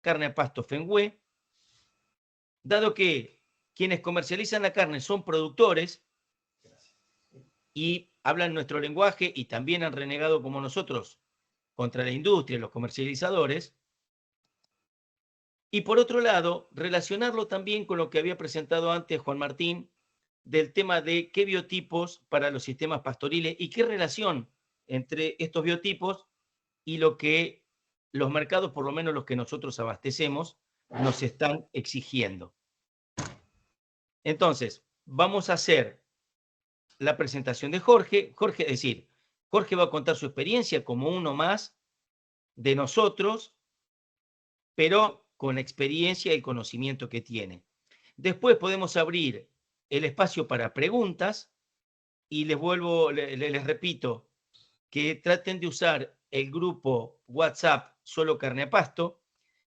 carne a pasto Fenway, dado que quienes comercializan la carne son productores y hablan nuestro lenguaje y también han renegado como nosotros contra la industria, los comercializadores, y por otro lado, relacionarlo también con lo que había presentado antes Juan Martín, del tema de qué biotipos para los sistemas pastoriles y qué relación entre estos biotipos y lo que los mercados, por lo menos los que nosotros abastecemos, nos están exigiendo. Entonces, vamos a hacer la presentación de Jorge. Jorge, es decir, Jorge va a contar su experiencia como uno más de nosotros, pero con la experiencia y el conocimiento que tiene. Después podemos abrir el espacio para preguntas y les repito, que traten de usar el grupo WhatsApp Solo Carne a Pasto,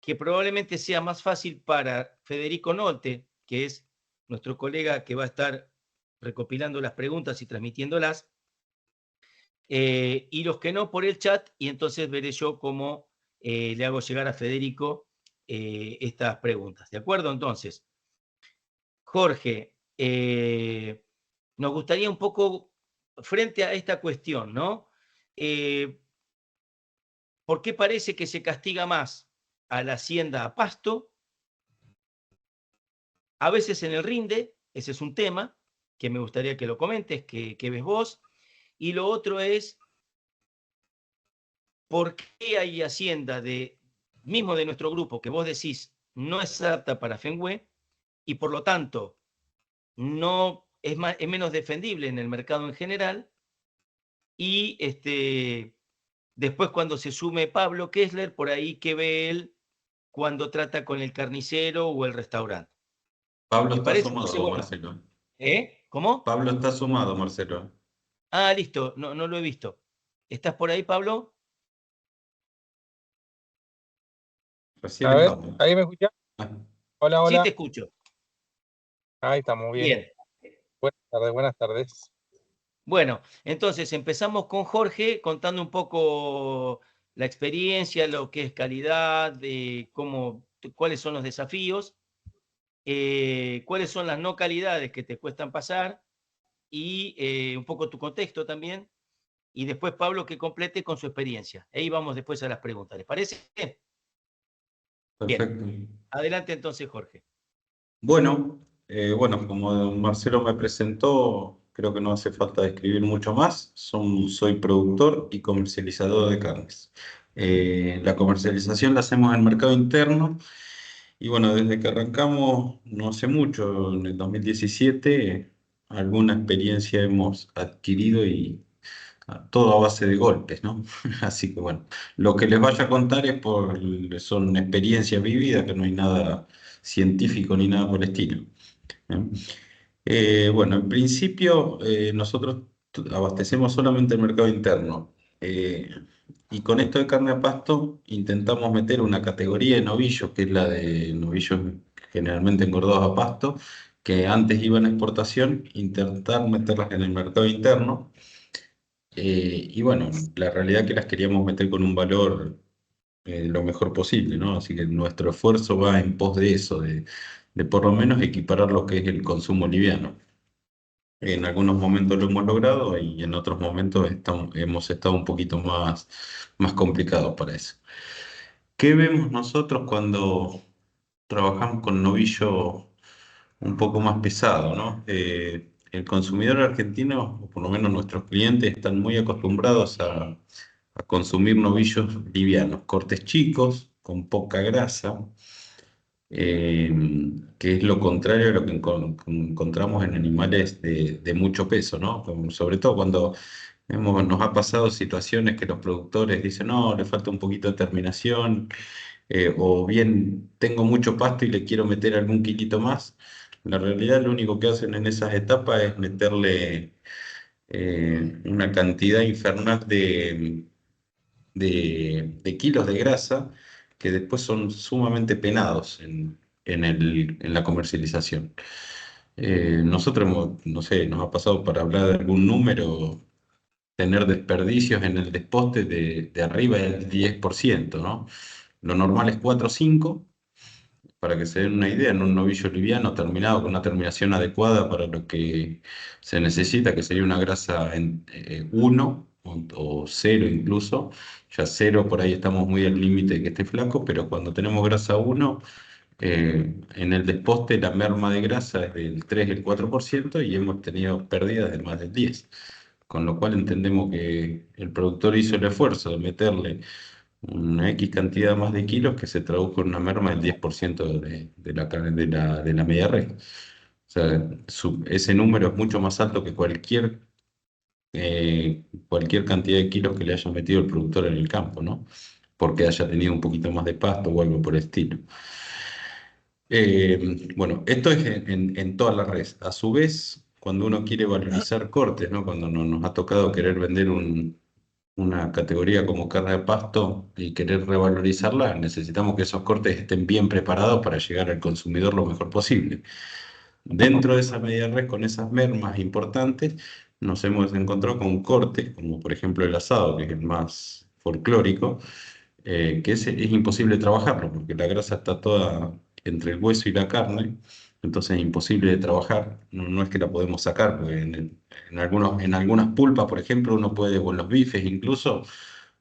que probablemente sea más fácil para Federico Nolte, que es nuestro colega que va a estar recopilando las preguntas y transmitiéndolas, y los que no por el chat, y entonces veré yo cómo le hago llegar a Federico estas preguntas. ¿De acuerdo? Entonces, Jorge, nos gustaría un poco, frente a esta cuestión, ¿no? ¿Por qué parece que se castiga más a la hacienda a pasto? A veces en el rinde, ese es un tema que me gustaría que lo comentes, que ves vos. Y lo otro es, ¿por qué hay hacienda mismo de nuestro grupo que vos decís no es apta para Fenway y por lo tanto no es menos defendible en el mercado en general? Y después cuando se sume Pablo Kessler, por ahí que ve él cuando trata con el carnicero o el restaurante. Pablo ¿Te está parece? Entonces, sumado, bueno, Marcelo. ¿Cómo? Pablo está sumado, Marcelo. Ah, listo, no, no lo he visto. ¿Estás por ahí, Pablo? Recién A ver, estamos. ¿ahí me escuchás? Ah, Hola, Sí, hola. te escucho. Ahí estamos bien. Bien. Buenas tardes, buenas tardes. Bueno, entonces empezamos con Jorge contando un poco la experiencia, lo que es calidad, cuáles son los desafíos, cuáles son las no calidades que te cuestan pasar y un poco tu contexto también. Y después Pablo que complete con su experiencia. Ahí vamos después a las preguntas. ¿Les parece? Bien. perfecto. Adelante entonces, Jorge. Bueno, como Marcelo me presentó, creo que no hace falta describir mucho más. Soy productor y comercializador de carnes. La comercialización la hacemos en el mercado interno y bueno, desde que arrancamos, no hace mucho, en el 2017, alguna experiencia hemos adquirido y todo a base de golpes, ¿no? Así que bueno, lo que les vaya a contar son experiencias vividas, que no hay nada científico ni nada por el estilo. ¿Eh? Bueno, en principio nosotros abastecemos solamente el mercado interno. Y con esto de carne a pasto intentamos meter una categoría de novillos, que es la de novillos generalmente engordados a pasto, que antes iban a exportación, intentar meterlas en el mercado interno. Y bueno, la realidad es que las queríamos meter con un valor lo mejor posible, ¿no? Así que nuestro esfuerzo va en pos de eso, de por lo menos equiparar lo que es el consumo liviano. En algunos momentos lo hemos logrado y en otros momentos hemos estado un poquito más complicados para eso. ¿Qué vemos nosotros cuando trabajamos con novillo un poco más pesado, ¿no? El consumidor argentino, o por lo menos nuestros clientes, están muy acostumbrados a consumir novillos livianos, cortes chicos, con poca grasa, eh, que es lo contrario a lo que encontramos en animales de mucho peso, ¿no? Sobre todo cuando nos ha pasado situaciones que los productores dicen, no, le falta un poquito de terminación, o bien tengo mucho pasto y le quiero meter algún kilito más. La realidad lo único que hacen en esas etapas es meterle una cantidad infernal de kilos de grasa que después son sumamente penados en la comercialización. Nosotros, no sé, nos ha pasado para hablar de algún número, tener desperdicios en el desposte de arriba del 10%, ¿no? Lo normal es 4 o 5, para que se den una idea, en un novillo liviano terminado con una terminación adecuada para lo que se necesita, que sería una grasa en 1 o 0 incluso. Ya 0 por ahí estamos muy al límite de que esté flaco, pero cuando tenemos grasa 1, en el desposte la merma de grasa es del 3 el 4% y hemos tenido pérdidas de más del 10%. Con lo cual entendemos que el productor hizo el esfuerzo de meterle una X cantidad más de kilos que se tradujo en una merma del 10% de la media red. O sea, ese número es mucho más alto que cualquier cantidad de kilos que le haya metido el productor en el campo, ¿no? Porque haya tenido un poquito más de pasto o algo por el estilo. Bueno, esto es en todas las redes. A su vez, cuando uno quiere valorizar cortes, ¿no? Cuando nos ha tocado querer vender una categoría como carne de pasto y querer revalorizarla, necesitamos que esos cortes estén bien preparados para llegar al consumidor lo mejor posible. Dentro de esa media red, con esas mermas importantes, nos hemos encontrado con cortes, como por ejemplo el asado, que es el más folclórico, que es imposible trabajarlo, porque la grasa está toda entre el hueso y la carne, entonces es imposible de trabajar, no es que la podemos sacar, porque en algunas pulpas, por ejemplo, uno puede, o en los bifes incluso,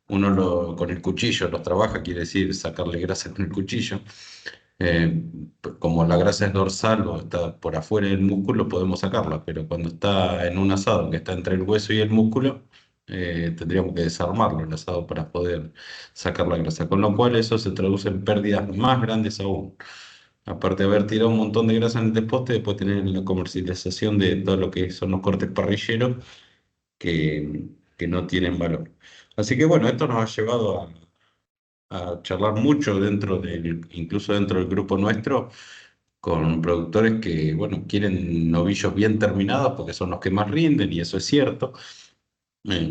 con el cuchillo los trabaja, quiere decir sacarle grasa con el cuchillo. Eh, Como la grasa es dorsal o está por afuera del músculo, podemos sacarla, pero cuando está en un asado que está entre el hueso y el músculo, tendríamos que desarmarlo el asado para poder sacar la grasa, con lo cual eso se traduce en pérdidas más grandes aún. Aparte de haber tirado un montón de grasa en el desposte, después tener la comercialización de todo lo que son los cortes parrilleros que no tienen valor. Así que bueno, esto nos ha llevado a charlar mucho incluso dentro del grupo nuestro, con productores que, bueno, quieren novillos bien terminados porque son los que más rinden y eso es cierto.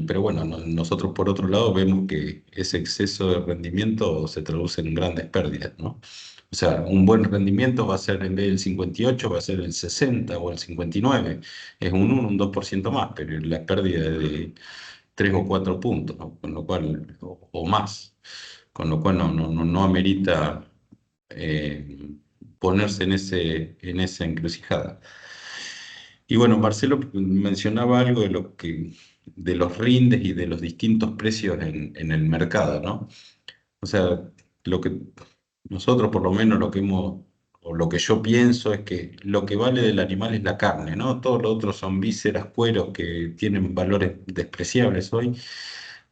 Pero bueno, nosotros por otro lado vemos que ese exceso de rendimiento se traduce en grandes pérdidas, ¿no? O sea, un buen rendimiento va a ser en vez del 58, va a ser el 60 o el 59. Es un 1, un 2% más, pero la pérdida es de 3 o 4 puntos, ¿no? Con lo cual, o más, con lo cual no amerita ponerse en esa encrucijada. Y bueno, Marcelo mencionaba algo de los rindes y de los distintos precios en el mercado, ¿no? O sea, lo que nosotros por lo menos o lo que yo pienso es que lo que vale del animal es la carne, ¿no? Todo lo otro son vísceras, cueros que tienen valores despreciables hoy,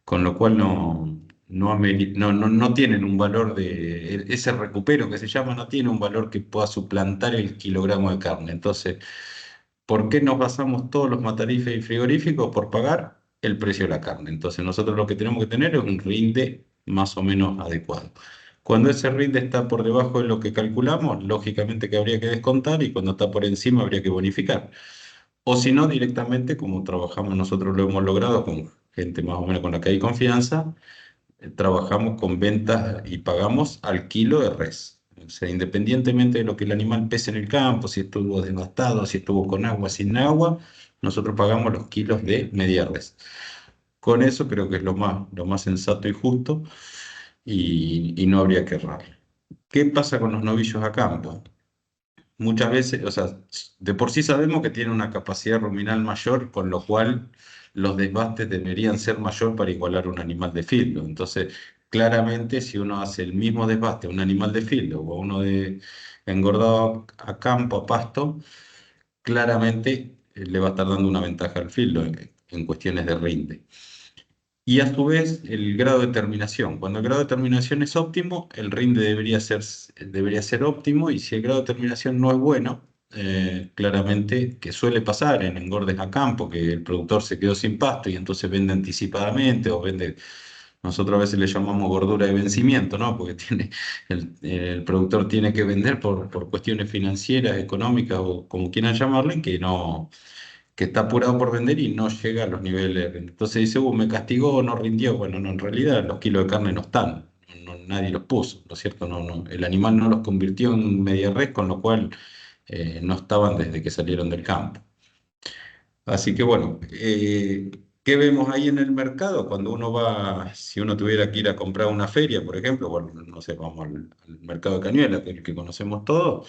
con lo cual no tienen un valor ese recupero que se llama, no tiene un valor que pueda suplantar el kilogramo de carne. Entonces, ¿por qué nos basamos todos los matarifes y frigoríficos por pagar el precio de la carne? Entonces nosotros lo que tenemos que tener es un rinde más o menos adecuado. Cuando ese rinde está por debajo de lo que calculamos, lógicamente que habría que descontar y cuando está por encima habría que bonificar. O si no, directamente, como trabajamos nosotros lo hemos logrado con gente más o menos con la que hay confianza, trabajamos con ventas y pagamos al kilo de res. O sea, independientemente de lo que el animal pese en el campo, si estuvo devastado, si estuvo con agua, sin agua, nosotros pagamos los kilos de media res. Con eso creo que es lo más sensato y justo y no habría que errar. ¿Qué pasa con los novillos a campo? Muchas veces, o sea, de por sí sabemos que tiene una capacidad ruminal mayor, con lo cual los desbastes deberían ser mayor para igualar un animal de filo. Entonces, claramente, si uno hace el mismo desbaste a un animal de filo o a uno engordado a campo, a pasto, claramente le va a estar dando una ventaja al filo en cuestiones de rinde. Y a su vez, el grado de terminación. Cuando el grado de terminación es óptimo, el rinde debería ser óptimo, y si el grado de terminación no es bueno, claramente, que suele pasar en engordes a campo, que el productor se quedó sin pasto y entonces vende anticipadamente o vende, nosotros a veces le llamamos gordura de vencimiento, ¿no? Porque el productor tiene que vender por cuestiones financieras, económicas o como quieran llamarle, que está apurado por vender y no llega a los niveles. Entonces dice, me castigó, no rindió. Bueno, no, en realidad los kilos de carne no están, nadie los puso, ¿no es cierto? El animal no los convirtió en media res, con lo cual no estaban desde que salieron del campo. Así que bueno, ¿Qué vemos ahí en el mercado? Cuando uno va, si uno tuviera que ir a comprar una feria, por ejemplo, bueno, no sé, vamos al mercado de Cañuelas, que es el que conocemos todos,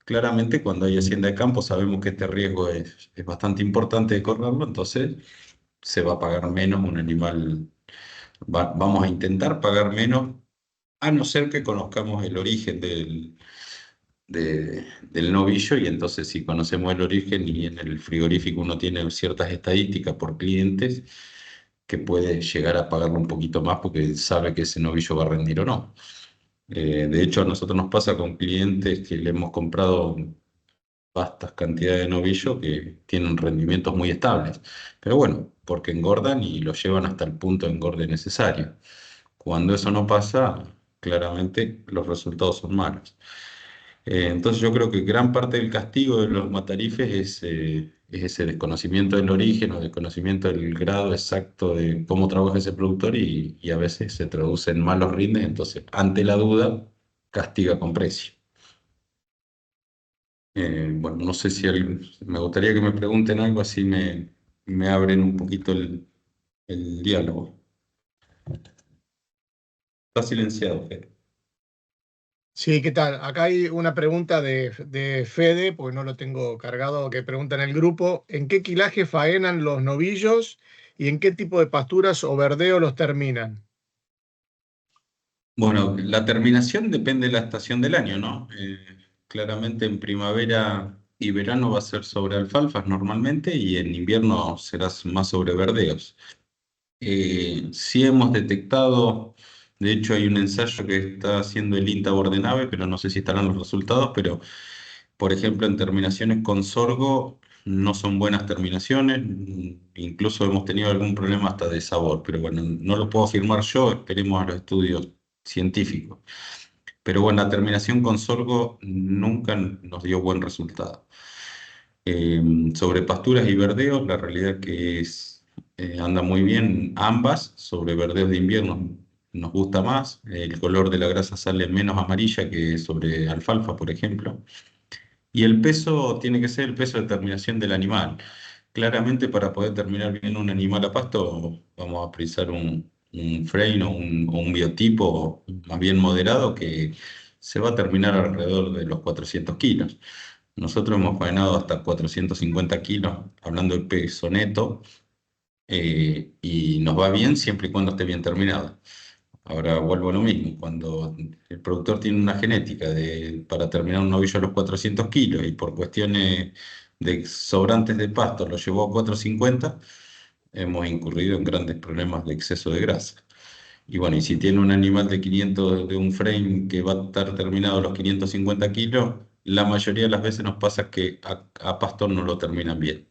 claramente cuando hay hacienda de campo sabemos que este riesgo es bastante importante de correrlo, entonces se va a pagar menos un animal, vamos a intentar pagar menos, a no ser que conozcamos el origen del novillo, y entonces si conocemos el origen y en el frigorífico uno tiene ciertas estadísticas por clientes, que puede llegar a pagarlo un poquito más porque sabe que ese novillo va a rendir o no. De hecho, a nosotros nos pasa con clientes que le hemos comprado vastas cantidades de novillos que tienen rendimientos muy estables, pero bueno, porque engordan y lo llevan hasta el punto de engorde necesario. Cuando eso no pasa, claramente los resultados son malos. Entonces yo creo que gran parte del castigo de los matarifes es ese desconocimiento del origen o desconocimiento del grado exacto de cómo trabaja ese productor, y a veces se traduce en malos rindes, entonces ante la duda castiga con precio. Bueno, no sé si me gustaría que me pregunten algo, así me abren un poquito el diálogo. Está silenciado, Fede. Sí, ¿qué tal? Acá hay una pregunta de Fede, porque no lo tengo cargado, que pregunta en el grupo, ¿en qué quilaje faenan los novillos y en qué tipo de pasturas o verdeo los terminan? Bueno, la terminación depende de la estación del año, ¿no? Claramente en primavera y verano va a ser sobre alfalfas normalmente, y en invierno será más sobre verdeos. Sí hemos detectado, de hecho hay un ensayo que está haciendo el INTA Bordenave, pero no sé si estarán los resultados, pero por ejemplo en terminaciones con sorgo no son buenas terminaciones, incluso hemos tenido algún problema hasta de sabor, pero bueno, no lo puedo afirmar yo, esperemos a los estudios científicos. Pero bueno, la terminación con sorgo nunca nos dio buen resultado. Sobre pasturas y verdeos, la realidad que anda muy bien ambas. Sobre verdeos de invierno nos gusta más, el color de la grasa sale menos amarilla que sobre alfalfa, por ejemplo. Y el peso tiene que ser el peso de terminación del animal. Claramente para poder terminar bien un animal a pasto, vamos a precisar un frame o un biotipo más bien moderado, que se va a terminar alrededor de los 400 kilos. Nosotros hemos faenado hasta 450 kilos, hablando de peso neto, y nos va bien siempre y cuando esté bien terminado. Ahora vuelvo a lo mismo, cuando el productor tiene una genética para terminar un novillo a los 400 kilos y por cuestiones de sobrantes de pasto lo llevó a 450, hemos incurrido en grandes problemas de exceso de grasa. Y bueno, y si tiene un animal de 500, de un frame que va a estar terminado a los 550 kilos, la mayoría de las veces nos pasa que a pasto no lo terminan bien.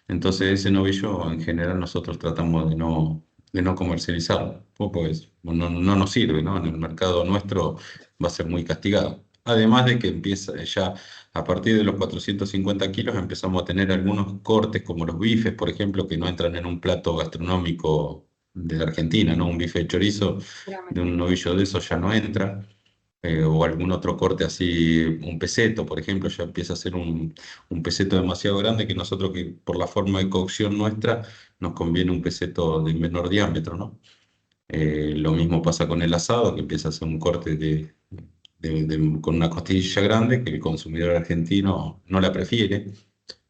Entonces ese novillo en general nosotros tratamos de no comercializarlo, pues no nos sirve, ¿no? En el mercado nuestro va a ser muy castigado. Además de que empieza ya a partir de los 450 kilos empezamos a tener algunos cortes como los bifes, por ejemplo, que no entran en un plato gastronómico de la Argentina, ¿no? Un bife de chorizo de un novillo de eso ya no entra. O algún otro corte así, un peseto, por ejemplo, ya empieza a ser un peseto demasiado grande, que nosotros, que por la forma de cocción nuestra, nos conviene un peseto de menor diámetro, ¿no? Lo mismo pasa con el asado, que empieza a ser un corte con una costilla grande, que el consumidor argentino no la prefiere.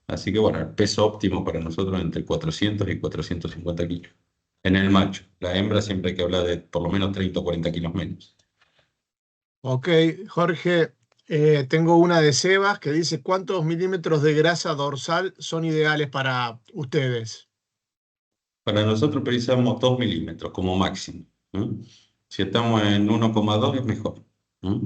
Así que bueno, el peso óptimo para nosotros es entre 400 y 450 kilos. En el macho. La hembra siempre hay que hablar de por lo menos 30 o 40 kilos menos. Ok, Jorge, tengo una de Sebas que dice, ¿cuántos milímetros de grasa dorsal son ideales para ustedes? Para nosotros precisamos 2 milímetros como máximo, ¿no? Si estamos en 1,2 es mejor, ¿no?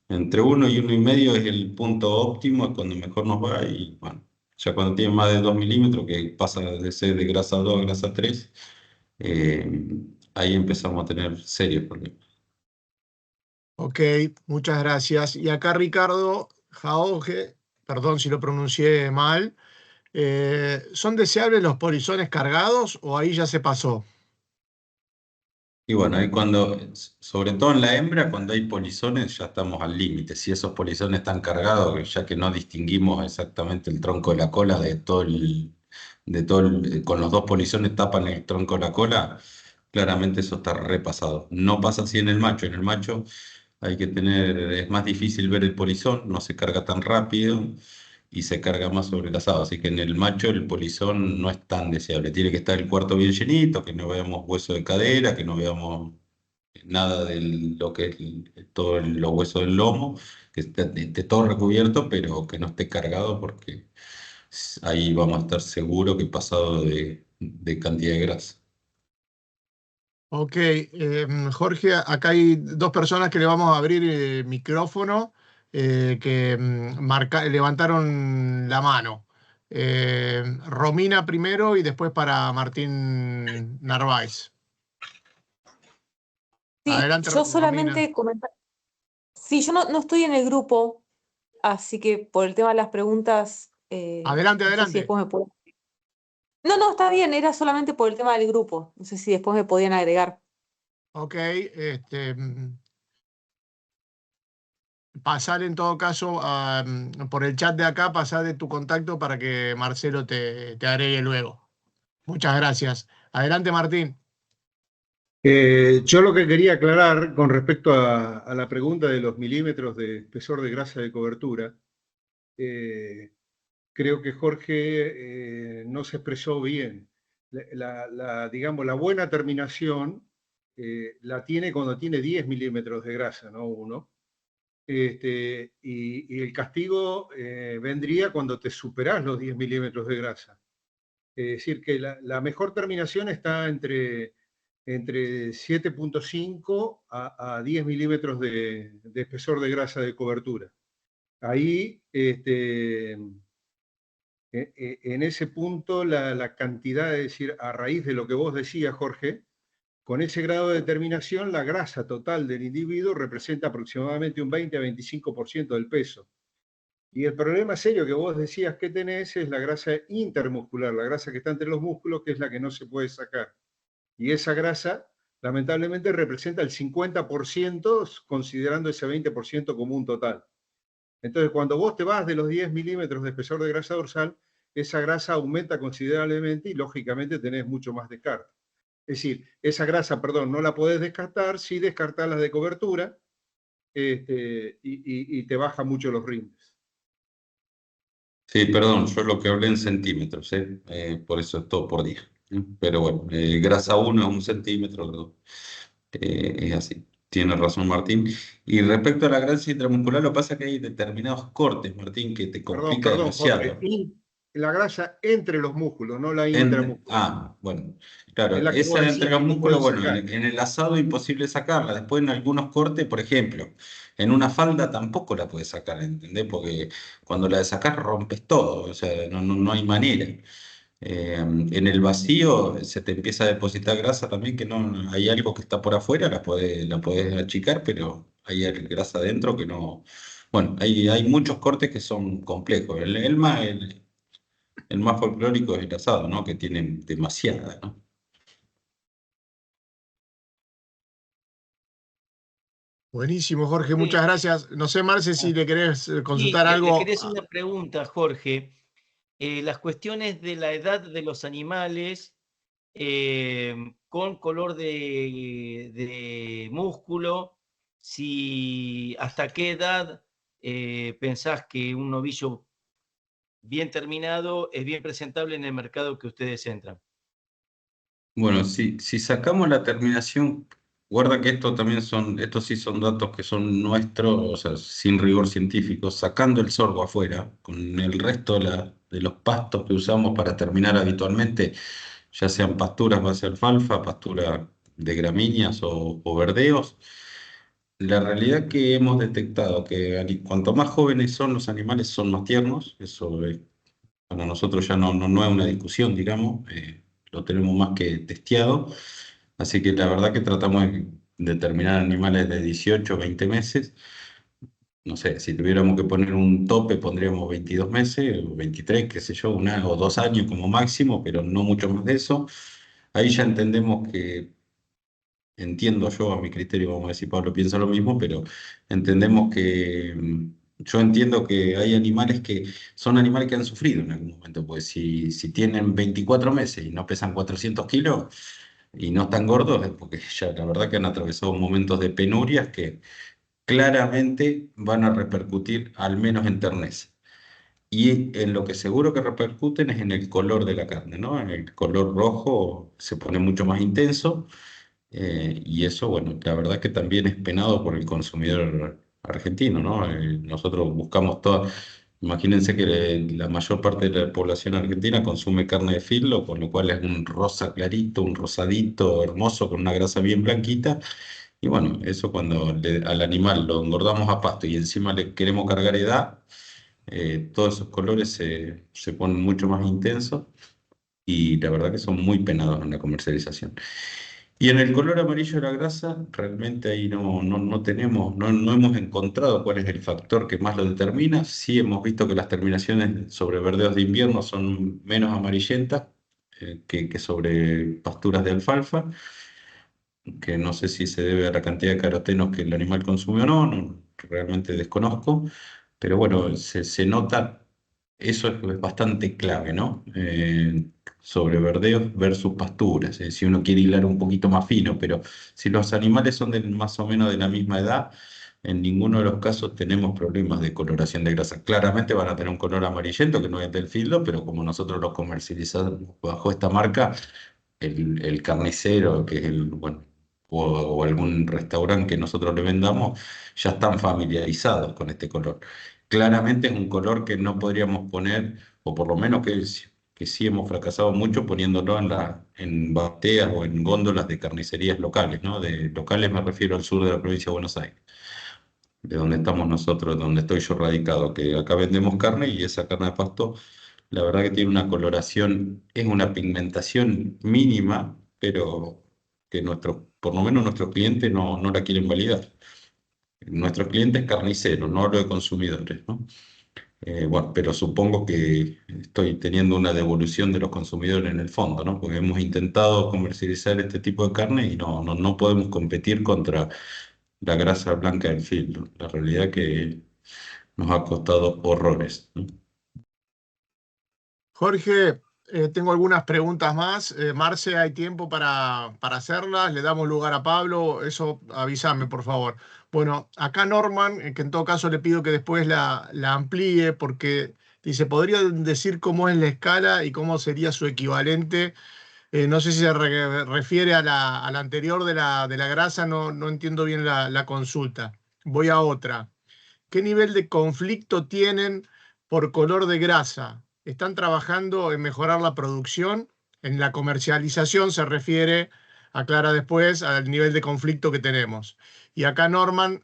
Entre 1 y 1,5 es el punto óptimo, es cuando mejor nos va, y bueno, ya cuando tiene más de 2 milímetros, que pasa de ser de grasa 2 a grasa 3, ahí empezamos a tener serios problemas. Ok, muchas gracias. Y acá Ricardo Jaoge, perdón si lo pronuncié mal, ¿son deseables los polizones cargados o ahí ya se pasó? Y bueno, ahí sobre todo en la hembra, cuando hay polizones, ya estamos al límite. Si esos polizones están cargados, ya que no distinguimos exactamente el tronco de la cola con los dos polizones tapan el tronco de la cola, claramente eso está repasado. No pasa así en el macho es más difícil ver el polizón, no se carga tan rápido y se carga más sobre el asado. Así que en el macho el polizón no es tan deseable. Tiene que estar el cuarto bien llenito, que no veamos hueso de cadera, que no veamos nada de lo que es todos los huesos del lomo, que esté todo recubierto, pero que no esté cargado porque ahí vamos a estar seguros que pasado de cantidad de grasa. Ok, Jorge, acá hay dos personas que le vamos a abrir el micrófono que levantaron la mano. Romina primero y después para Martín Narváez. Sí, Adelante, yo Romina. solamente comentar. Sí, yo no estoy en el grupo, así que por el tema de las preguntas. Adelante, no sé si adelante. después me puedo. No, está bien, era solamente por el tema del grupo. No sé si después me podían agregar. Ok, pasar en todo caso por el chat de acá, pasar de tu contacto para que Marcelo te agregue luego. Muchas gracias. Adelante, Martín. Yo lo que quería aclarar con respecto a la pregunta de los milímetros de espesor de grasa de cobertura, creo que Jorge no se expresó bien. Digamos, la buena terminación la tiene cuando tiene 10 milímetros de grasa, no 1. Y el castigo vendría cuando te superás los 10 milímetros de grasa. Es decir, que la mejor terminación está entre 7,5 a 10 milímetros de espesor de grasa de cobertura. Ahí, en ese punto, la cantidad, es decir, a raíz de lo que vos decías, Jorge, con ese grado de determinación, la grasa total del individuo representa aproximadamente un 20 a 25% del peso. Y el problema serio que vos decías que tenés es la grasa intermuscular, la grasa que está entre los músculos, que es la que no se puede sacar. Y esa grasa, lamentablemente, representa el 50%, considerando ese 20% como un total. Entonces, cuando vos te vas de los 10 milímetros de espesor de grasa dorsal, esa grasa aumenta considerablemente y, lógicamente, tenés mucho más descarte. Es decir, esa grasa, perdón, no la podés descartar, sí descartarla de cobertura y te baja mucho los rindes. Sí, perdón, yo lo que hablé en centímetros, por eso es todo por día. Pero bueno, grasa 1 es 1 centímetro, es así. Tiene razón Martín. Y respecto a la grasa intramuscular, lo que pasa es que hay determinados cortes, Martín, que te complica Perdón, Jorge. demasiado. La grasa entre los músculos, no la intramuscular. Bueno, claro, Es la que vos esa entre decías los que no músculos, podés bueno, sacar. en el asado imposible sacarla. Después en algunos cortes, por ejemplo, en una falda tampoco la puedes sacar, ¿entendés? Porque cuando la sacás rompes todo, o sea, no hay manera. En el vacío se te empieza a depositar grasa también, que no hay algo que está por afuera, la podés achicar, pero hay grasa adentro que no. Bueno, hay muchos cortes que son complejos. El más folclórico es el asado, ¿no? Que tienen demasiada, ¿no? Buenísimo, Jorge, Sí. muchas gracias. No sé, Marce, si le querés consultar Sí, le algo. quería hacer una pregunta, Jorge. Las cuestiones de la edad de los animales con color de músculo, si hasta qué edad pensás que un novillo bien terminado es bien presentable en el mercado que ustedes entran. Bueno, si sacamos la terminación, guarda que estos sí son datos que son nuestros, o sea, sin rigor científico, sacando el sorgo afuera, con el resto de los pastos que usamos para terminar habitualmente, ya sean pasturas base alfalfa, pasturas de gramíneas o verdeos. La realidad que hemos detectado que cuanto más jóvenes son los animales, son más tiernos. Eso para nosotros ya no es una discusión, digamos. Lo tenemos más que testeado. Así que la verdad que tratamos de determinar animales de 18 o 20 meses. No sé, si tuviéramos que poner un tope, pondríamos 22 meses, o 23, qué sé yo, 1 o 2 años como máximo, pero no mucho más de eso. Ahí ya entendemos que entiendo yo, a mi criterio, vamos a decir, Pablo piensa lo mismo, pero entendemos que yo entiendo que hay animales que son animales que han sufrido en algún momento, pues si tienen 24 meses y no pesan 400 kilos y no están gordos, es porque ya la verdad que han atravesado momentos de penurias que claramente van a repercutir al menos en terneza. Y en lo que seguro que repercuten es en el color de la carne, ¿no? En el color rojo se pone mucho más intenso, y eso, bueno, la verdad que también es penado por el consumidor argentino, ¿no? Nosotros buscamos toda, imagínense que la mayor parte de la población argentina consume carne de filo, con lo cual es un rosa clarito, un rosadito hermoso con una grasa bien blanquita. Y bueno, eso cuando al animal lo engordamos a pasto y encima le queremos cargar edad, todos esos colores se ponen mucho más intensos y la verdad que son muy penados en la comercialización. Y en el color amarillo de la grasa, realmente ahí no tenemos, no hemos encontrado cuál es el factor que más lo determina. Sí hemos visto que las terminaciones sobre verdeos de invierno son menos amarillentas que sobre pasturas de alfalfa, que no sé si se debe a la cantidad de carotenos que el animal consume o no, realmente desconozco, pero bueno, se nota, eso es bastante clave, ¿no? Sobre verdeos versus pasturas, si uno quiere hilar un poquito más fino, pero si los animales son más o menos de la misma edad, en ninguno de los casos tenemos problemas de coloración de grasa. Claramente van a tener un color amarillento que no es del filo, pero como nosotros los comercializamos bajo esta marca, el carnicero, que es bueno, o algún restaurante que nosotros le vendamos, ya están familiarizados con este color. Claramente es un color que no podríamos poner, o por lo menos que sí hemos fracasado mucho poniéndolo en bateas o en góndolas de carnicerías locales, ¿no? De locales me refiero al sur de la provincia de Buenos Aires, de donde estamos nosotros, donde estoy yo radicado, que acá vendemos carne y esa carne de pasto, la verdad que tiene una coloración, es una pigmentación mínima, pero que por lo menos nuestros clientes no la quieren validar. Nuestros clientes carniceros, no hablo de consumidores, ¿no? Bueno, pero supongo que estoy teniendo una devolución de los consumidores en el fondo, ¿no? Porque hemos intentado comercializar este tipo de carne y no podemos competir contra la grasa blanca del filo. La realidad que nos ha costado horrores, ¿no? Jorge, tengo algunas preguntas más. Marce, ¿hay tiempo para hacerlas? ¿Le damos lugar a Pablo? Eso avísame, por favor. Bueno, acá Norman, que en todo caso le pido que después la amplíe porque dice, ¿podría decir cómo es la escala y cómo sería su equivalente? No sé si se refiere a la anterior de la grasa, no entiendo bien la consulta. Voy a otra. ¿Qué nivel de conflicto tienen por color de grasa? ¿Están trabajando en mejorar la producción? En la comercialización se refiere, aclara después, al nivel de conflicto que tenemos. Y acá Norman,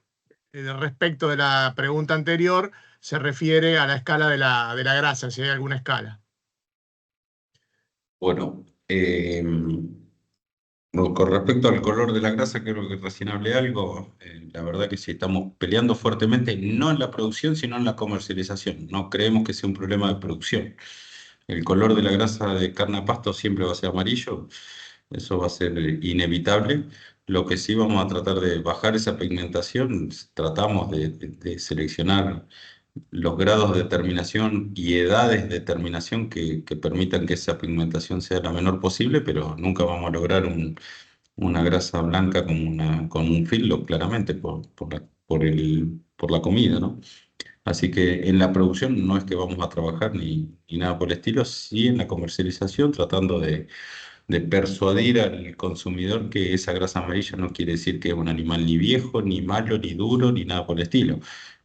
respecto de la pregunta anterior, se refiere a la escala de la grasa, si hay alguna escala. Bueno, con respecto al color de la grasa, creo que recién hablé algo. La verdad que sí estamos peleando fuertemente, no en la producción, sino en la comercialización. No creemos que sea un problema de producción. El color de la grasa de carne a pasto siempre va a ser amarillo, eso va a ser inevitable. Lo que sí vamos a tratar de bajar esa pigmentación, tratamos de seleccionar los grados de terminación y edades de terminación que permitan que esa pigmentación sea la menor posible, pero nunca vamos a lograr una grasa blanca con un filo, claramente, por la comida, ¿no? Así que en la producción no es que vamos a trabajar ni nada por el estilo, sí en la comercialización, tratando de persuadir al consumidor que esa grasa amarilla no quiere decir que es un animal ni viejo, ni malo, ni duro, ni nada por el estilo,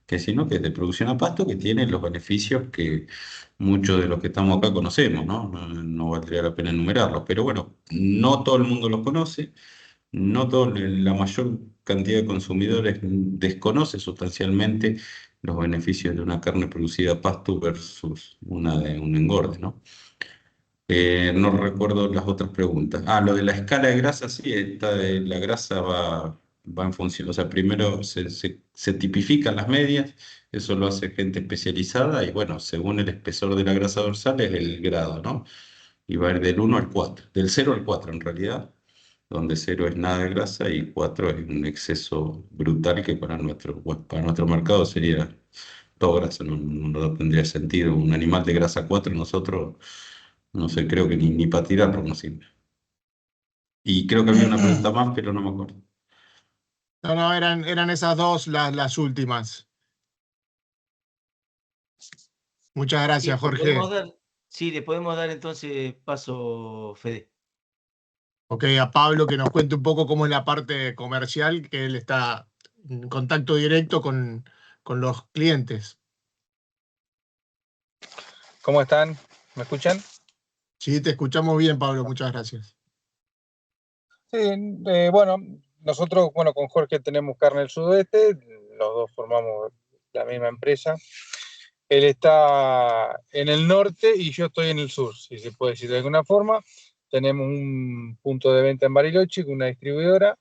que sino que es de producción a pasto, que tiene los beneficios que muchos de los que estamos acá conocemos, ¿no? No valdría la pena enumerarlos, pero bueno, no todo el mundo los conoce, la mayor cantidad de consumidores desconoce sustancialmente los beneficios de una carne producida a pasto versus una de un engorde, ¿no? No recuerdo las otras preguntas. Ah, lo de la escala de grasa, sí, la grasa va en función. O sea, primero se tipifican las medias, eso lo hace gente especializada y bueno, según el espesor de la grasa dorsal es el grado, ¿no? Y va a ir del 1 al 4, del 0 al 4 en realidad, donde 0 es nada de grasa y 4 es un exceso brutal que para nuestro mercado sería todo grasa, no tendría sentido. Un animal de grasa 4 nosotros, no sé, creo que ni para tirarlo no sirve. Y creo que había una pregunta más, pero no me acuerdo. No, eran esas dos las últimas. Muchas Sí, gracias, Jorge. le podemos dar entonces paso, Fede. Ok, a Pablo que nos cuente un poco cómo es la parte comercial, que él está en contacto directo con los clientes. ¿Cómo están? ¿Me escuchan? Sí, te escuchamos bien, Pablo, muchas gracias. Sí, bueno, nosotros, bueno, con Jorge tenemos Carne del Sudeste, los dos formamos la misma empresa. Él está en el norte y yo estoy en el sur, si se puede decir de alguna forma. Tenemos un punto de venta en Bariloche con una distribuidora.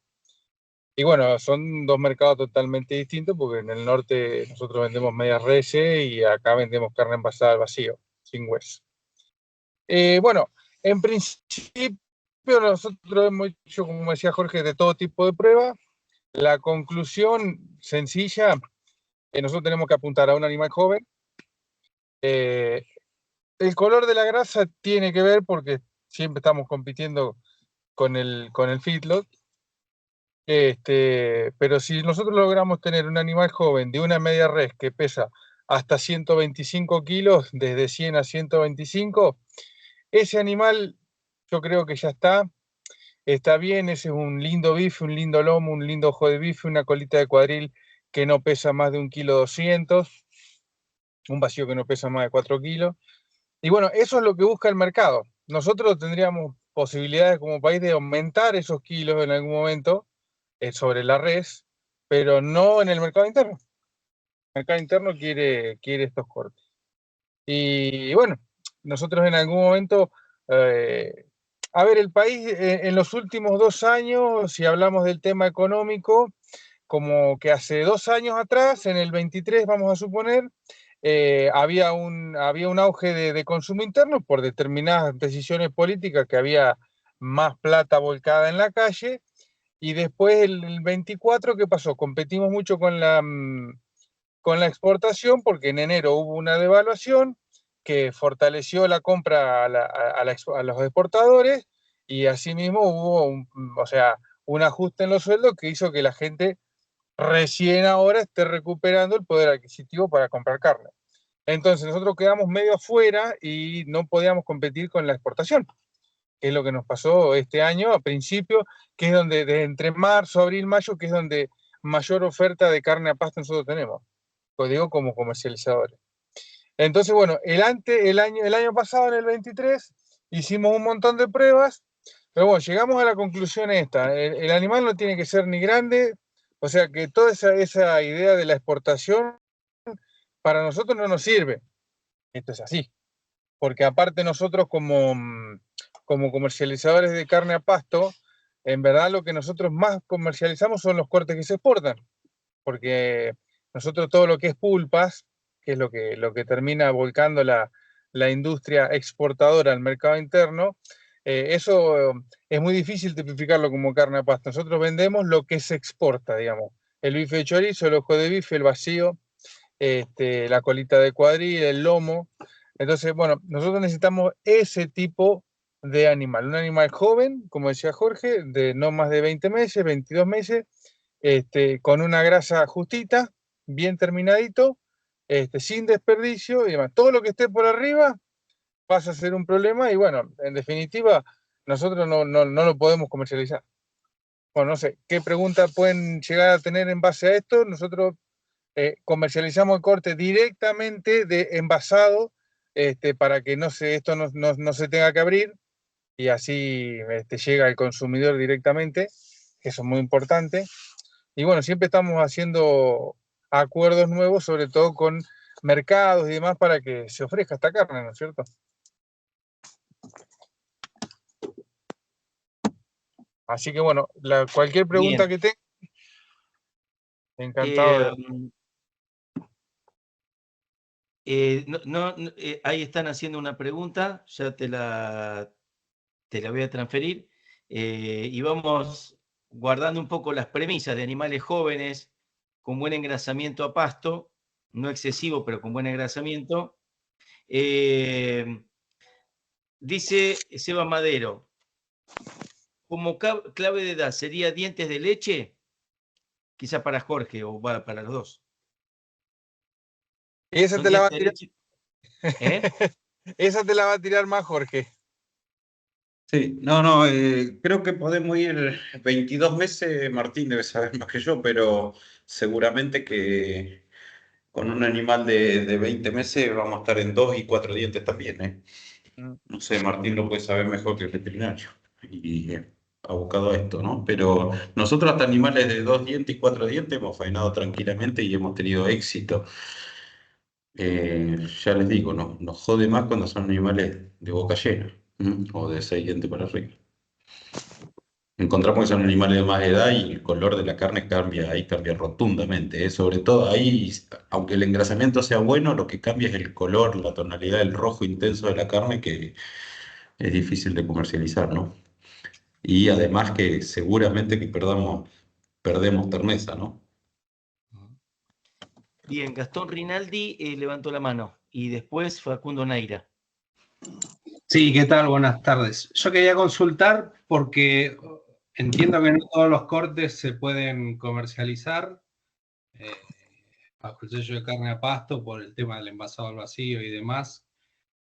Y bueno, son dos mercados totalmente distintos porque en el norte nosotros vendemos medias reses y acá vendemos carne envasada al vacío, sin hueso. Bueno, en principio nosotros hemos hecho, como decía Jorge, de todo tipo de pruebas. La conclusión sencilla, nosotros tenemos que apuntar a un animal joven. El color de la grasa tiene que ver porque siempre estamos compitiendo con el feedlot. Pero si nosotros logramos tener un animal joven de una media res que pesa hasta 125 kilos, desde 100 a 125, ese animal yo creo que ya está bien, ese es un lindo bife, un lindo lomo, un lindo ojo de bife, una colita de cuadril que no pesa más de 1,2 kg, un vacío que no pesa más de 4 kilos. Y bueno, eso es lo que busca el mercado. Nosotros tendríamos posibilidades como país de aumentar esos kilos en algún momento sobre la res, pero no en el mercado interno. El mercado interno quiere estos cortes. Y bueno, nosotros en algún momento, a ver, el país en los últimos 2 años, si hablamos del tema económico, como que hace 2 años atrás, en el 23 vamos a suponer, había un auge de consumo interno por determinadas decisiones políticas, que había más plata volcada en la calle. Y después el 24, ¿qué pasó? Competimos mucho con la exportación porque en enero hubo una devaluación que fortaleció la compra a los exportadores y asimismo hubo un ajuste en los sueldos que hizo que la gente recién ahora esté recuperando el poder adquisitivo para comprar carne. Entonces nosotros quedamos medio afuera y no podíamos competir con la exportación, que es lo que nos pasó este año a principio, que es donde, de entre marzo, abril, mayo, que es donde mayor oferta de carne a pasto nosotros tenemos, lo digo como comercializadores. Entonces, bueno, el año pasado, en el 23, hicimos un montón de pruebas, pero bueno, llegamos a la conclusión esta, el animal no tiene que ser ni grande, o sea que toda esa idea de la exportación para nosotros no nos sirve. Esto es así, porque aparte nosotros como comercializadores de carne a pasto, en verdad lo que nosotros más comercializamos son los cortes que se exportan, porque nosotros todo lo que es pulpas, que es lo que termina volcando la industria exportadora al mercado interno, eso es muy difícil tipificarlo como carne a pasto. Nosotros vendemos lo que se exporta, digamos. El bife de chorizo, el ojo de bife, el vacío, la colita de cuadril, el lomo. Entonces, bueno, nosotros necesitamos ese tipo de animal. Un animal joven, como decía Jorge, de no más de 20 meses, 22 meses, con una grasa justita, bien terminadito, sin desperdicio y demás. Todo lo que esté por arriba pasa a ser un problema y bueno, en definitiva, nosotros no lo podemos comercializar. Bueno, no sé, ¿qué preguntas pueden llegar a tener en base a esto? Nosotros comercializamos el corte directamente de envasado para que esto no se tenga que abrir y así llega al consumidor directamente, que eso es muy importante. Y bueno, siempre estamos haciendo acuerdos nuevos, sobre todo con mercados y demás, para que se ofrezca esta carne, ¿no es cierto? Así que bueno, cualquier pregunta Bien. que tenga, encantado Ahí están haciendo una pregunta, ya te la voy a transferir. Y vamos guardando un poco las premisas de animales jóvenes con buen engrasamiento a pasto, no excesivo, pero con buen engrasamiento. Dice Seba Madero, como clave de edad, ¿sería dientes de leche? Quizá para Jorge o para los dos. Esa ¿Son te la va a dientes de tirar. leche? Esa te la va a tirar más Jorge. Sí, creo que podemos ir 22 meses, Martín debe saber más que yo, pero seguramente que con un animal de 20 meses vamos a estar en 2 y 4 dientes también, ¿eh? No sé, Martín lo puede saber mejor que el veterinario y abocado a esto, ¿no? Pero nosotros hasta animales de 2 dientes y 4 dientes hemos faenado tranquilamente y hemos tenido éxito. Ya les digo, nos jode más cuando son animales de boca llena, o de 6 dientes para arriba. Encontramos que son animales de más edad y el color de la carne cambia, ahí cambia rotundamente, ¿eh? Sobre todo ahí, aunque el engrasamiento sea bueno, lo que cambia es el color, la tonalidad del rojo intenso de la carne que es difícil de comercializar, ¿no? Y además que seguramente que perdemos terneza, ¿no? Bien, Gastón Rinaldi levantó la mano y después Facundo Naira. Sí, ¿qué tal? Buenas tardes. Yo quería consultar porque entiendo que no todos los cortes se pueden comercializar bajo el sello de carne a pasto por el tema del envasado al vacío y demás.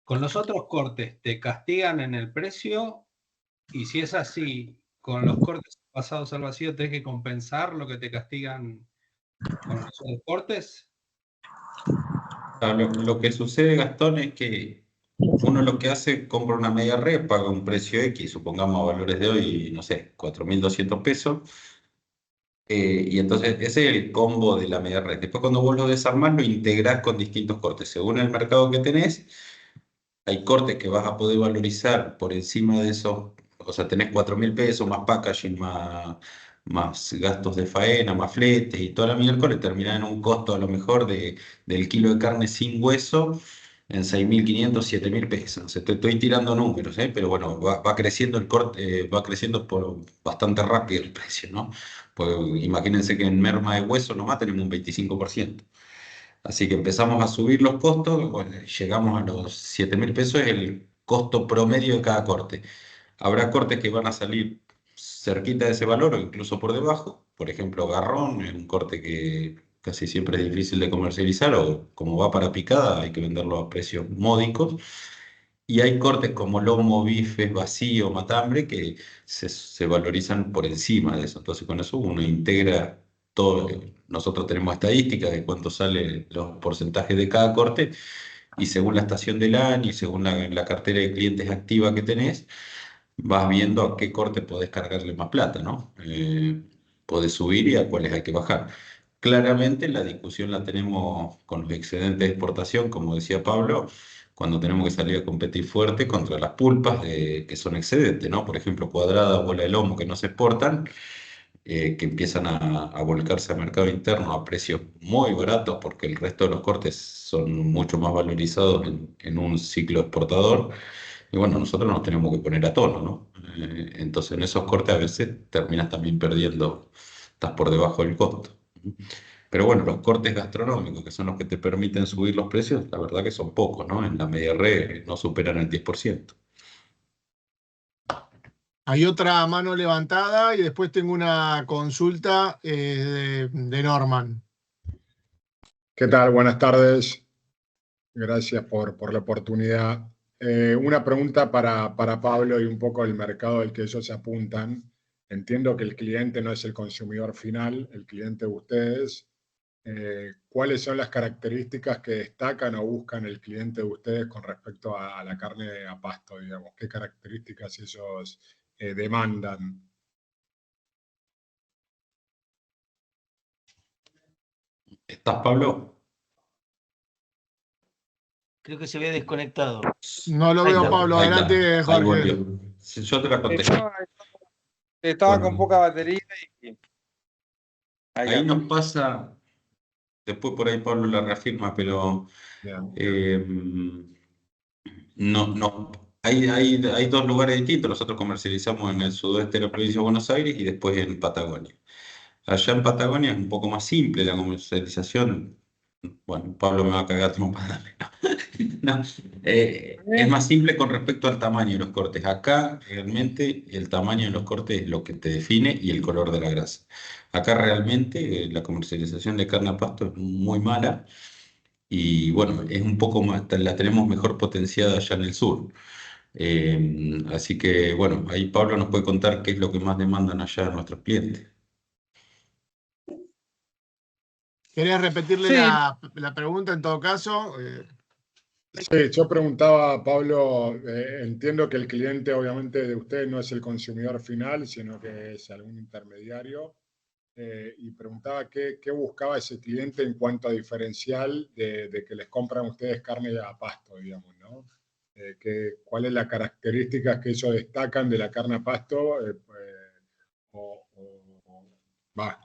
¿Con los otros cortes te castigan en el precio? Y si es así, con los cortes envasados al vacío, ¿tenés que compensar lo que te castigan con los otros cortes? Lo que sucede, Gastón, es que uno lo que hace, compra una media red, paga un precio X, supongamos a valores de hoy, no sé, 4.200 pesos, y entonces ese es el combo de la media red. Después cuando vos lo desarmás, lo integrás con distintos cortes. Según el mercado que tenés, hay cortes que vas a poder valorizar por encima de eso, o sea, tenés 4.000 pesos más packaging, más gastos de faena, más fletes y toda la miércoles, terminás en un costo a lo mejor del kilo de carne sin hueso en 6.500, 7.000 pesos. O sea, estoy tirando números, pero bueno, va creciendo el corte, va creciendo por bastante rápido el precio, ¿no? Pues imagínense que en merma de hueso nomás tenemos un 25%. Así que empezamos a subir los costos, bueno, llegamos a los 7.000 pesos, es el costo promedio de cada corte. Habrá cortes que van a salir cerquita de ese valor o incluso por debajo. Por ejemplo, garrón es un corte que casi siempre es difícil de comercializar o como va para picada hay que venderlo a precios módicos. Y hay cortes como lomo, bifes, vacío, matambre que se valorizan por encima de eso. Entonces con eso uno integra todo. Nosotros tenemos estadísticas de cuánto salen los porcentajes de cada corte y según la estación del año y según la cartera de clientes activa que tenés, vas viendo a qué corte podés cargarle más plata, ¿no? Podés subir y a cuáles hay que bajar. Claramente la discusión la tenemos con los excedentes de exportación, como decía Pablo, cuando tenemos que salir a competir fuerte contra las pulpas que son excedentes, ¿no? Por ejemplo, cuadrada, bola de lomo que no se exportan, que empiezan a volcarse al mercado interno a precios muy baratos porque el resto de los cortes son mucho más valorizados en un ciclo exportador. Y bueno, nosotros nos tenemos que poner a tono, ¿no? Entonces en esos cortes a veces terminas también perdiendo, estás por debajo del costo. Pero bueno, los cortes gastronómicos, que son los que te permiten subir los precios, la verdad que son pocos, ¿no? En la media red no superan el 10%. Hay otra mano levantada y después tengo una consulta de Norman. ¿Qué tal? Buenas tardes. Gracias por la oportunidad. Una pregunta para Pablo y un poco el mercado al que ellos se apuntan. Entiendo que el cliente no es el consumidor final, el cliente de ustedes. ¿Cuáles son las características que destacan o buscan el cliente de ustedes con respecto a la carne a pasto, digamos? ¿Qué características ellos demandan? ¿Estás, Pablo? Creo que se había desconectado. No lo Ahí veo, está. Pablo. Ahí está, Adelante, ahí Jorge. volvió. Yo te la contesto. Estaba Bueno. con poca batería y Ahí nos pasa, después por ahí Pablo la reafirma, pero no, hay dos lugares distintos. Nosotros comercializamos en el sudoeste de la provincia de Buenos Aires y después en Patagonia. Allá en Patagonia es un poco más simple la comercialización. Bueno, Pablo me va a cagar trompada. No, es más simple con respecto al tamaño de los cortes. Acá realmente el tamaño de los cortes es lo que te define y el color de la grasa. Acá realmente la comercialización de carne a pasto es muy mala y bueno, es un poco más, la tenemos mejor potenciada allá en el sur. Así que bueno, ahí Pablo nos puede contar qué es lo que más demandan allá nuestros clientes. ¿Querés repetirle Sí, la pregunta en todo caso? Sí, yo preguntaba, Pablo, entiendo que el cliente obviamente de usted no es el consumidor final, sino que es algún intermediario, y preguntaba qué buscaba ese cliente en cuanto a diferencial de que les compran ustedes carne a pasto, digamos, ¿no? ¿Cuál es la característica que ellos destacan de la carne a pasto?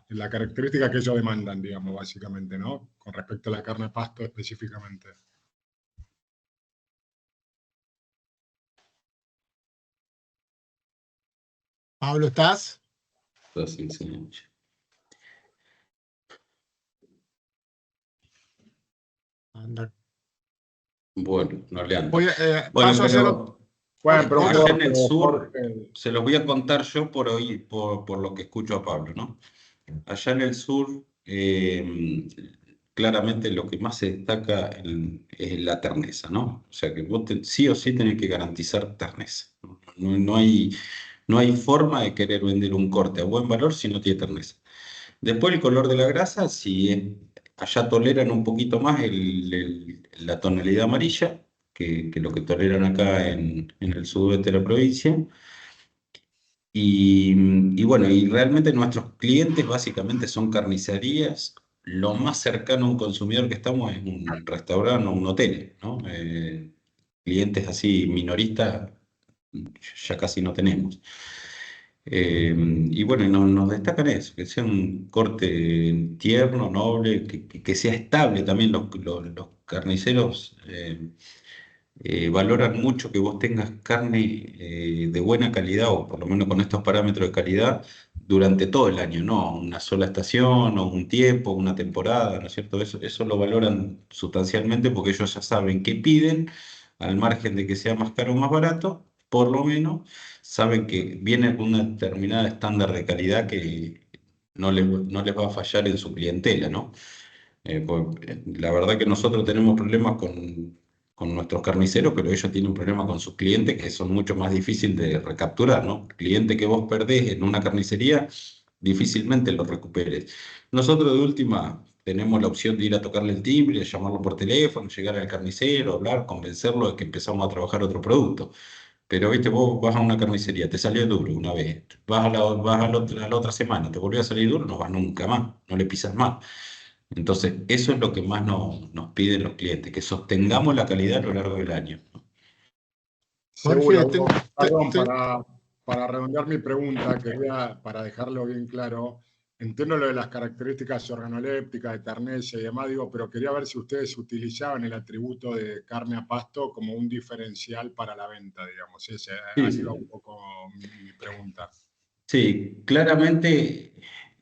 La característica que ellos demandan, digamos, básicamente, ¿no? Con respecto a la carne a pasto específicamente. Pablo, ¿estás? Así, sí. Anda. Bueno, no le ando. Voy Bueno, paso a hacer Bueno, pero allá en Jorge, el sur, Jorge, se los voy a contar yo por lo que escucho a Pablo, ¿no? Allá en el sur, claramente lo que más se destaca es la terneza, ¿no? O sea que vos sí o sí tenés que garantizar terneza. No hay forma de querer vender un corte a buen valor si no tiene terneza. Después el color de la grasa, si allá toleran un poquito más la tonalidad amarilla que lo que toleran acá en el sudeste de la provincia. Y bueno, y realmente nuestros clientes básicamente son carnicerías. Lo más cercano a un consumidor que estamos es un restaurante o un hotel, ¿no? Clientes así minoristas ya casi no tenemos. Y bueno, nos destacan eso, que sea un corte tierno, noble, que sea estable también. Los carniceros valoran mucho que vos tengas carne de buena calidad, o por lo menos con estos parámetros de calidad, durante todo el año, no una sola estación o un tiempo, una temporada, ¿no es cierto? Eso lo valoran sustancialmente porque ellos ya saben qué piden, al margen de que sea más caro o más barato, por lo menos saben que viene con una determinada estándar de calidad que no les va a fallar en su clientela, ¿no? La verdad que nosotros tenemos problemas con nuestros carniceros, pero ellos tienen problemas con sus clientes que son mucho más difíciles de recapturar, ¿no? Cliente que vos perdés en una carnicería, difícilmente lo recuperes. Nosotros de última tenemos la opción de ir a tocarle el timbre, llamarlo por teléfono, llegar al carnicero, hablar, convencerlo de que empezamos a trabajar otro producto. Pero, viste, vos vas a una carnicería, te salió duro una vez, vas a la otra semana, te volvió a salir duro, no vas nunca más, no le pisas más. Entonces, eso es lo que más nos piden los clientes, que sostengamos la calidad a lo largo del año. seguro, Jorge, Hugo. Perdón, para redondear mi pregunta, para dejarlo bien claro, entiendo lo de las características organolépticas, de terneza y demás, digo, pero quería ver si ustedes utilizaban el atributo de carne a pasto como un diferencial para la venta, digamos. Ahí va un Sí, poco mi pregunta. sí, claramente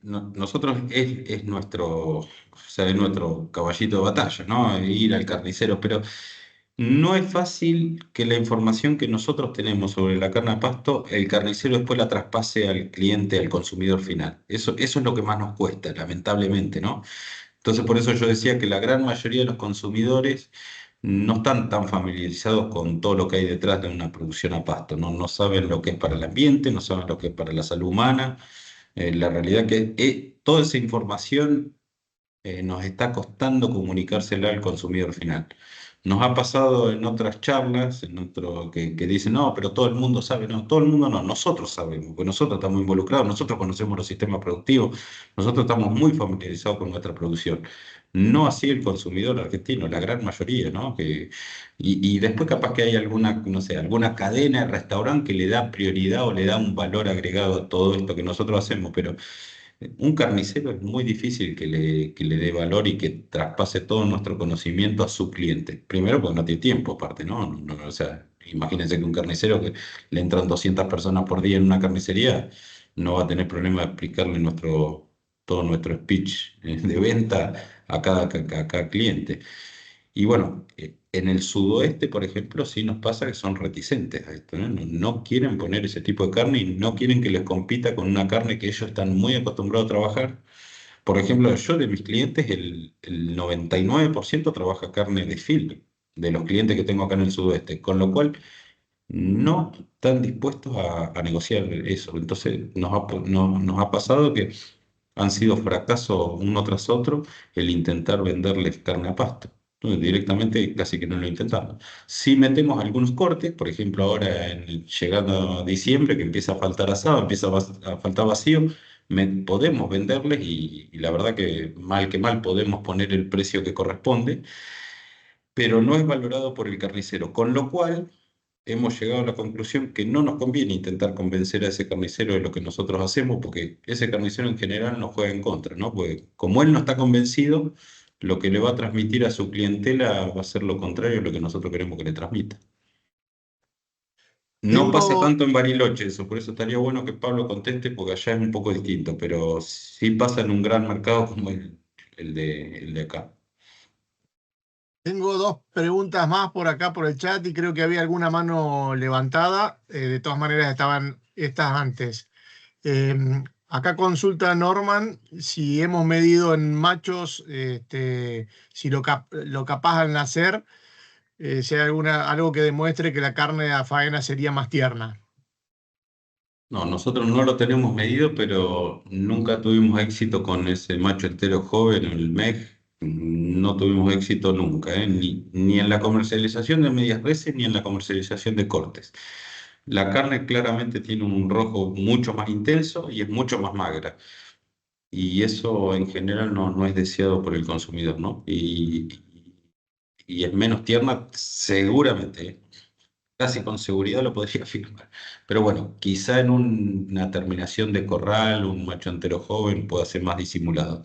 nosotros es nuestro, o sea, es nuestro caballito de batalla, ¿no? Ir al carnicero, pero no es fácil que la información que nosotros tenemos sobre la carne a pasto, el carnicero después la traspase al cliente, al consumidor final. Eso es lo que más nos cuesta, lamentablemente, ¿no? Entonces, por eso yo decía que la gran mayoría de los consumidores no están tan familiarizados con todo lo que hay detrás de una producción a pasto, ¿no? No saben lo que es para el ambiente, no saben lo que es para la salud humana. La realidad que toda esa información nos está costando comunicársela al consumidor final. Nos ha pasado en otras charlas, que dicen, no, pero todo el mundo sabe. No, todo el mundo no, nosotros sabemos, porque nosotros estamos involucrados, nosotros conocemos los sistemas productivos, nosotros estamos muy familiarizados con nuestra producción. No así el consumidor argentino, la gran mayoría, ¿no? Y después capaz que hay alguna, no sé, alguna cadena de restaurante que le da prioridad o le da un valor agregado a todo esto que nosotros hacemos, pero un carnicero es muy difícil que le dé valor y que traspase todo nuestro conocimiento a su cliente. Primero, porque no tiene tiempo, aparte, ¿no? O sea, imagínense que un carnicero que le entran 200 personas por día en una carnicería no va a tener problema de explicarle todo nuestro speech de venta a cada cliente. Y bueno, en el sudoeste, por ejemplo, sí nos pasa que son reticentes a esto, ¿no? No quieren poner ese tipo de carne y no quieren que les compita con una carne que ellos están muy acostumbrados a trabajar. Por ejemplo, yo de mis clientes, el 99% trabaja carne de fil, de los clientes que tengo acá en el sudoeste, con lo cual no están dispuestos a negociar eso. Entonces nos ha pasado que han sido fracasos uno tras otro el intentar venderles carne a pasto. Entonces, directamente casi que no lo intentamos. Si metemos algunos cortes, por ejemplo, ahora llegando a diciembre, que empieza a faltar asado, empieza a faltar vacío, podemos venderles y la verdad que mal podemos poner el precio que corresponde, pero no es valorado por el carnicero, con lo cual hemos llegado a la conclusión que no nos conviene intentar convencer a ese carnicero de lo que nosotros hacemos, porque ese carnicero en general nos juega en contra, ¿no? Porque como él no está convencido, lo que le va a transmitir a su clientela va a ser lo contrario a lo que nosotros queremos que le transmita. No pasa Tengo, tanto en Bariloche eso, por eso estaría bueno que Pablo conteste, porque allá es un poco distinto, pero sí pasa en un gran mercado como el de acá. Tengo dos preguntas más por acá por el chat y creo que había alguna mano levantada. De todas maneras estaban estas antes. Acá consulta Norman si hemos medido en machos, si lo capaz al nacer, si hay algo que demuestre que la carne a faena sería más tierna. No, nosotros no lo tenemos medido, pero nunca tuvimos éxito con ese macho entero joven, el MEG. No tuvimos éxito nunca, ¿eh? Ni en la comercialización de medias reses ni en la comercialización de cortes. La carne claramente tiene un rojo mucho más intenso y es mucho más magra. Y eso en general no es deseado por el consumidor, ¿no? Y es menos tierna, seguramente, ¿eh? Casi con seguridad lo podría afirmar. Pero bueno, quizá en una terminación de corral, un macho entero joven pueda ser más disimulado.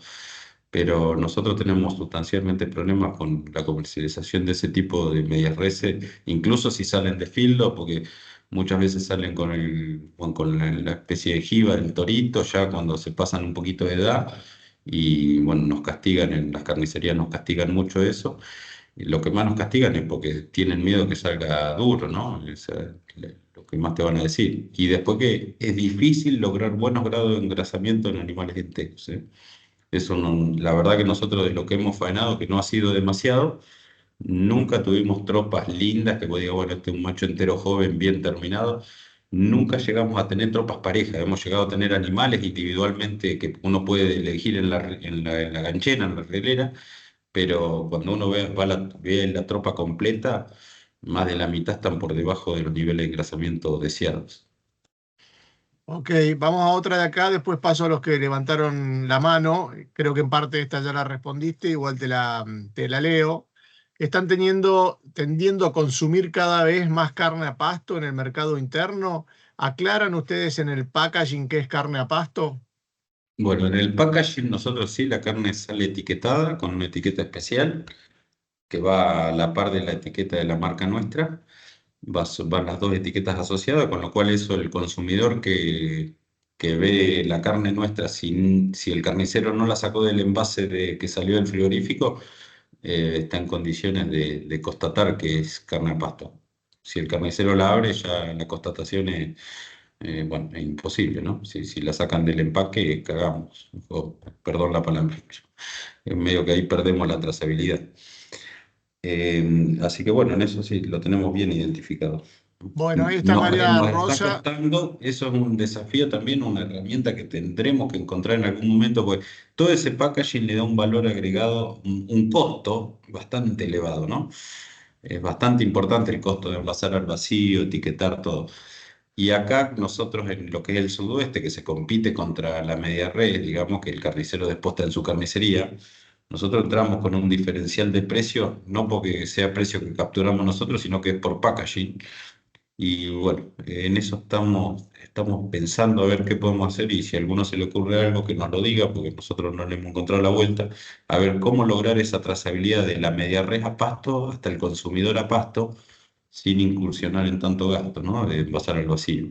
Pero nosotros tenemos sustancialmente problemas con la comercialización de ese tipo de medias reses, incluso si salen de fildo, porque muchas veces salen con la especie de jiba, el torito, ya cuando se pasan un poquito de edad. Y bueno, nos castigan, en las carnicerías nos castigan mucho eso. Y lo que más nos castigan es porque tienen miedo que salga duro, ¿no? Lo que más te van a decir. Y después que es difícil lograr buenos grados de engrasamiento en animales enteros, ¿eh? Eso la verdad que nosotros de lo que hemos faenado, que no ha sido demasiado, nunca tuvimos tropas lindas que vos digas, bueno, este es un macho entero joven, bien terminado. Nunca llegamos a tener tropas parejas, hemos llegado a tener animales individualmente que uno puede elegir en la ganchera, en la relera, pero cuando uno ve la tropa completa, más de la mitad están por debajo de los niveles de engrasamiento deseados. Ok, vamos a otra de acá, después paso a los que levantaron la mano. Creo que en parte esta ya la respondiste, igual te la leo. ¿Están tendiendo a consumir cada vez más carne a pasto en el mercado interno? ¿Aclaran ustedes en el packaging qué es carne a pasto? Bueno, en el packaging nosotros sí, la carne sale etiquetada con una etiqueta especial que va a la par de la etiqueta de la marca nuestra. Van las dos etiquetas asociadas, con lo cual eso el consumidor que ve la carne nuestra, si el carnicero no la sacó del envase que salió del frigorífico, está en condiciones de constatar que es carne a pasto. Si el carnicero la abre, ya la constatación bueno, es imposible, ¿no? Si la sacan del empaque, cagamos. Perdón la palabra. En medio que ahí perdemos la trazabilidad. Así que bueno, en eso sí lo tenemos bien identificado. Bueno, ahí está María Nos está Rosa. costando, eso es un desafío también, una herramienta que tendremos que encontrar en algún momento, porque todo ese packaging le da un valor agregado, un costo bastante elevado, ¿no? Es bastante importante el costo de envasar al vacío, etiquetar todo. Y acá nosotros en lo que es el sudoeste, que se compite contra la media red, digamos que el carnicero después está en su carnicería, nosotros entramos con un diferencial de precio, no porque sea precio que capturamos nosotros, sino que es por packaging. Y bueno, en eso estamos pensando a ver qué podemos hacer y si a alguno se le ocurre algo que nos lo diga, porque nosotros no le hemos encontrado la vuelta, a ver cómo lograr esa trazabilidad de la media res a pasto hasta el consumidor a pasto sin incursionar en tanto gasto, ¿no? De envasar al vacío.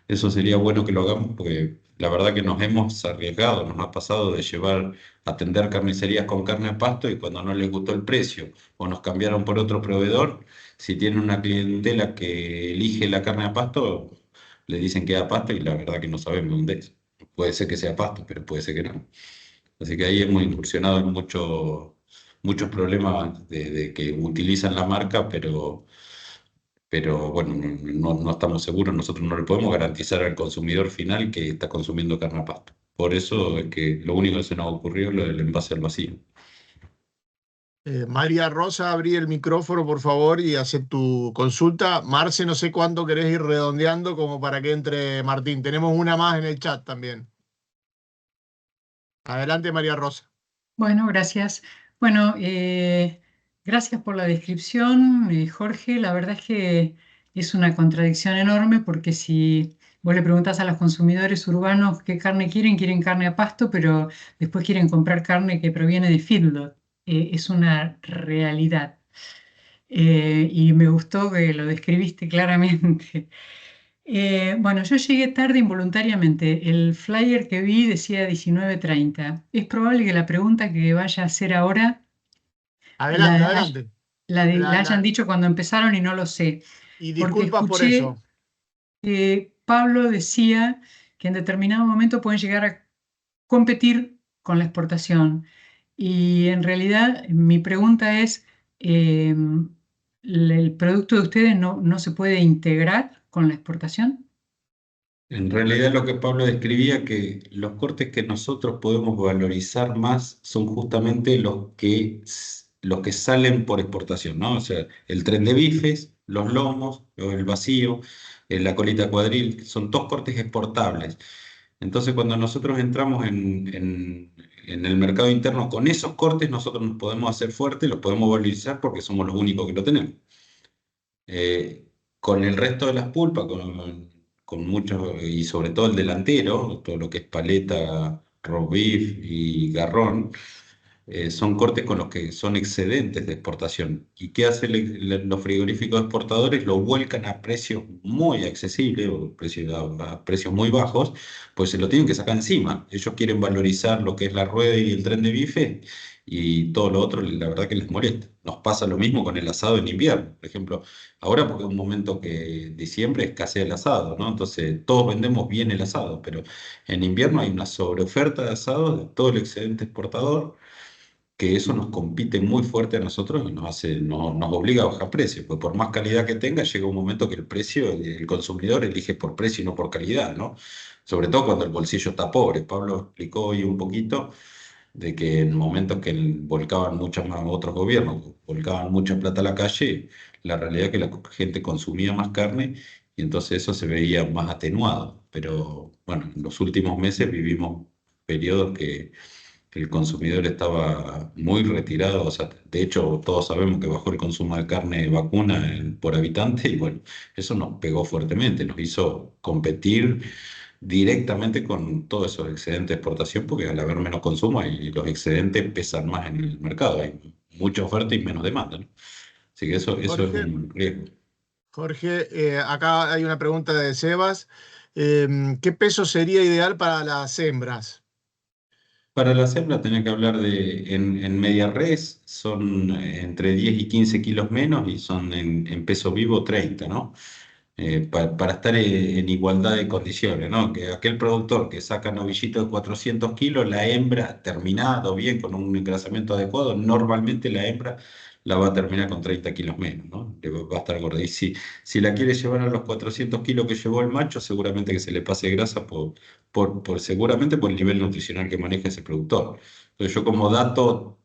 Eso sería bueno que lo hagamos porque la verdad que nos hemos arriesgado, nos ha pasado de llevar a atender carnicerías con carne a pasto y cuando no les gustó el precio o nos cambiaron por otro proveedor, si tienen una clientela que elige la carne a pasto, le dicen que es a pasto y la verdad que no sabemos dónde es. Puede ser que sea pasto, pero puede ser que no. Así que ahí hemos incursionado en muchos problemas de que utilizan la marca, pero bueno, no estamos seguros, nosotros no le podemos garantizar al consumidor final que está consumiendo carne a pasto. Por eso es que lo único que se nos ocurrió es lo del envase al vacío. María Rosa, abrí el micrófono, por favor, y hace tu consulta. Marce, no sé cuánto querés ir redondeando como para que entre Martín. Tenemos una más en el chat también. Adelante, María Rosa. Bueno, gracias. Bueno, gracias por la descripción, Jorge. La verdad es que es una contradicción enorme porque si vos le preguntás a los consumidores urbanos qué carne quieren carne a pasto, pero después quieren comprar carne que proviene de feedlot. Es una realidad. Y me gustó que lo describiste claramente. Bueno, yo llegué tarde involuntariamente. El flyer que vi decía 19:30. Es probable que la pregunta que vaya a hacer ahora Adelante, la, adelante. la hayan dicho cuando empezaron y no lo sé. Y Porque disculpas por escuché eso. que Pablo decía que en determinado momento pueden llegar a competir con la exportación. Y en realidad mi pregunta es, ¿el producto de ustedes no se puede integrar con la exportación? En realidad lo que Pablo describía, que los cortes que nosotros podemos valorizar más son justamente los que salen por exportación, ¿no? O sea, el tren de bifes, los lomos, el vacío, la colita cuadril, son todos cortes exportables. Entonces, cuando nosotros entramos en el mercado interno con esos cortes, nosotros nos podemos hacer fuertes, los podemos valorizar porque somos los únicos que lo tenemos. Con el resto de las pulpas, con muchos, y sobre todo el delantero, todo lo que es paleta, roast beef y garrón, son cortes con los que son excedentes de exportación. ¿Y qué hacen los frigoríficos exportadores? Lo vuelcan a precios muy accesibles o a precios muy bajos, pues se lo tienen que sacar encima. Ellos quieren valorizar lo que es la rueda y el tren de bife y todo lo otro, la verdad que les molesta. Nos pasa lo mismo con el asado en invierno, por ejemplo. Ahora porque es un momento que diciembre escasea el asado, ¿no? Entonces todos vendemos bien el asado, pero en invierno hay una sobreoferta de asado de todo el excedente exportador que eso nos compite muy fuerte a nosotros y nos obliga a bajar precios, porque por más calidad que tenga, llega un momento que el precio, el consumidor elige por precio y no por calidad, ¿no? Sobre todo cuando el bolsillo está pobre. Pablo explicó hoy un poquito de que en momentos que volcaban muchas más otros gobiernos, volcaban mucha plata a la calle, la realidad es que la gente consumía más carne y entonces eso se veía más atenuado. Pero bueno, en los últimos meses vivimos periodos que el consumidor estaba muy retirado, o sea, de hecho todos sabemos que bajó el consumo de carne vacuna por habitante y bueno, eso nos pegó fuertemente, nos hizo competir directamente con todos esos excedentes de exportación porque al haber menos consumo y los excedentes pesan más en el mercado, hay mucha oferta y menos demanda, ¿no? Así que eso es Jorge, un riesgo. Jorge, acá hay una pregunta de Sebas. ¿Qué peso sería ideal para las hembras? Para la hembra tenés que hablar en media res, son entre 10 y 15 kilos menos y son en peso vivo 30, ¿no? Para estar en igualdad de condiciones, ¿no? Que aquel productor que saca novillito de 400 kilos, la hembra terminado bien, con un engrasamiento adecuado, normalmente la hembra la va a terminar con 30 kilos menos, ¿no? Va a estar gorda. Y si la quiere llevar a los 400 kilos que llevó el macho, seguramente que se le pase grasa seguramente por el nivel nutricional que maneja ese productor. Entonces yo como dato,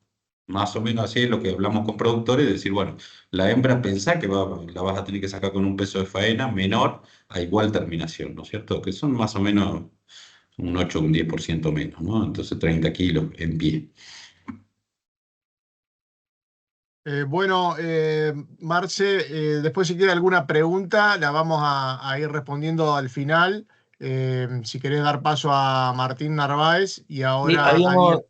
más o menos así es lo que hablamos con productores, decir, bueno, la hembra pensá que la vas a tener que sacar con un peso de faena menor a igual terminación, ¿no es cierto? Que son más o menos un 8 o un 10% menos, ¿no? Entonces 30 kilos en pie. Bueno, Marce, después si quiere alguna pregunta, la vamos a ir respondiendo al final. Si querés dar paso a Martín Narváez y ahora alguien.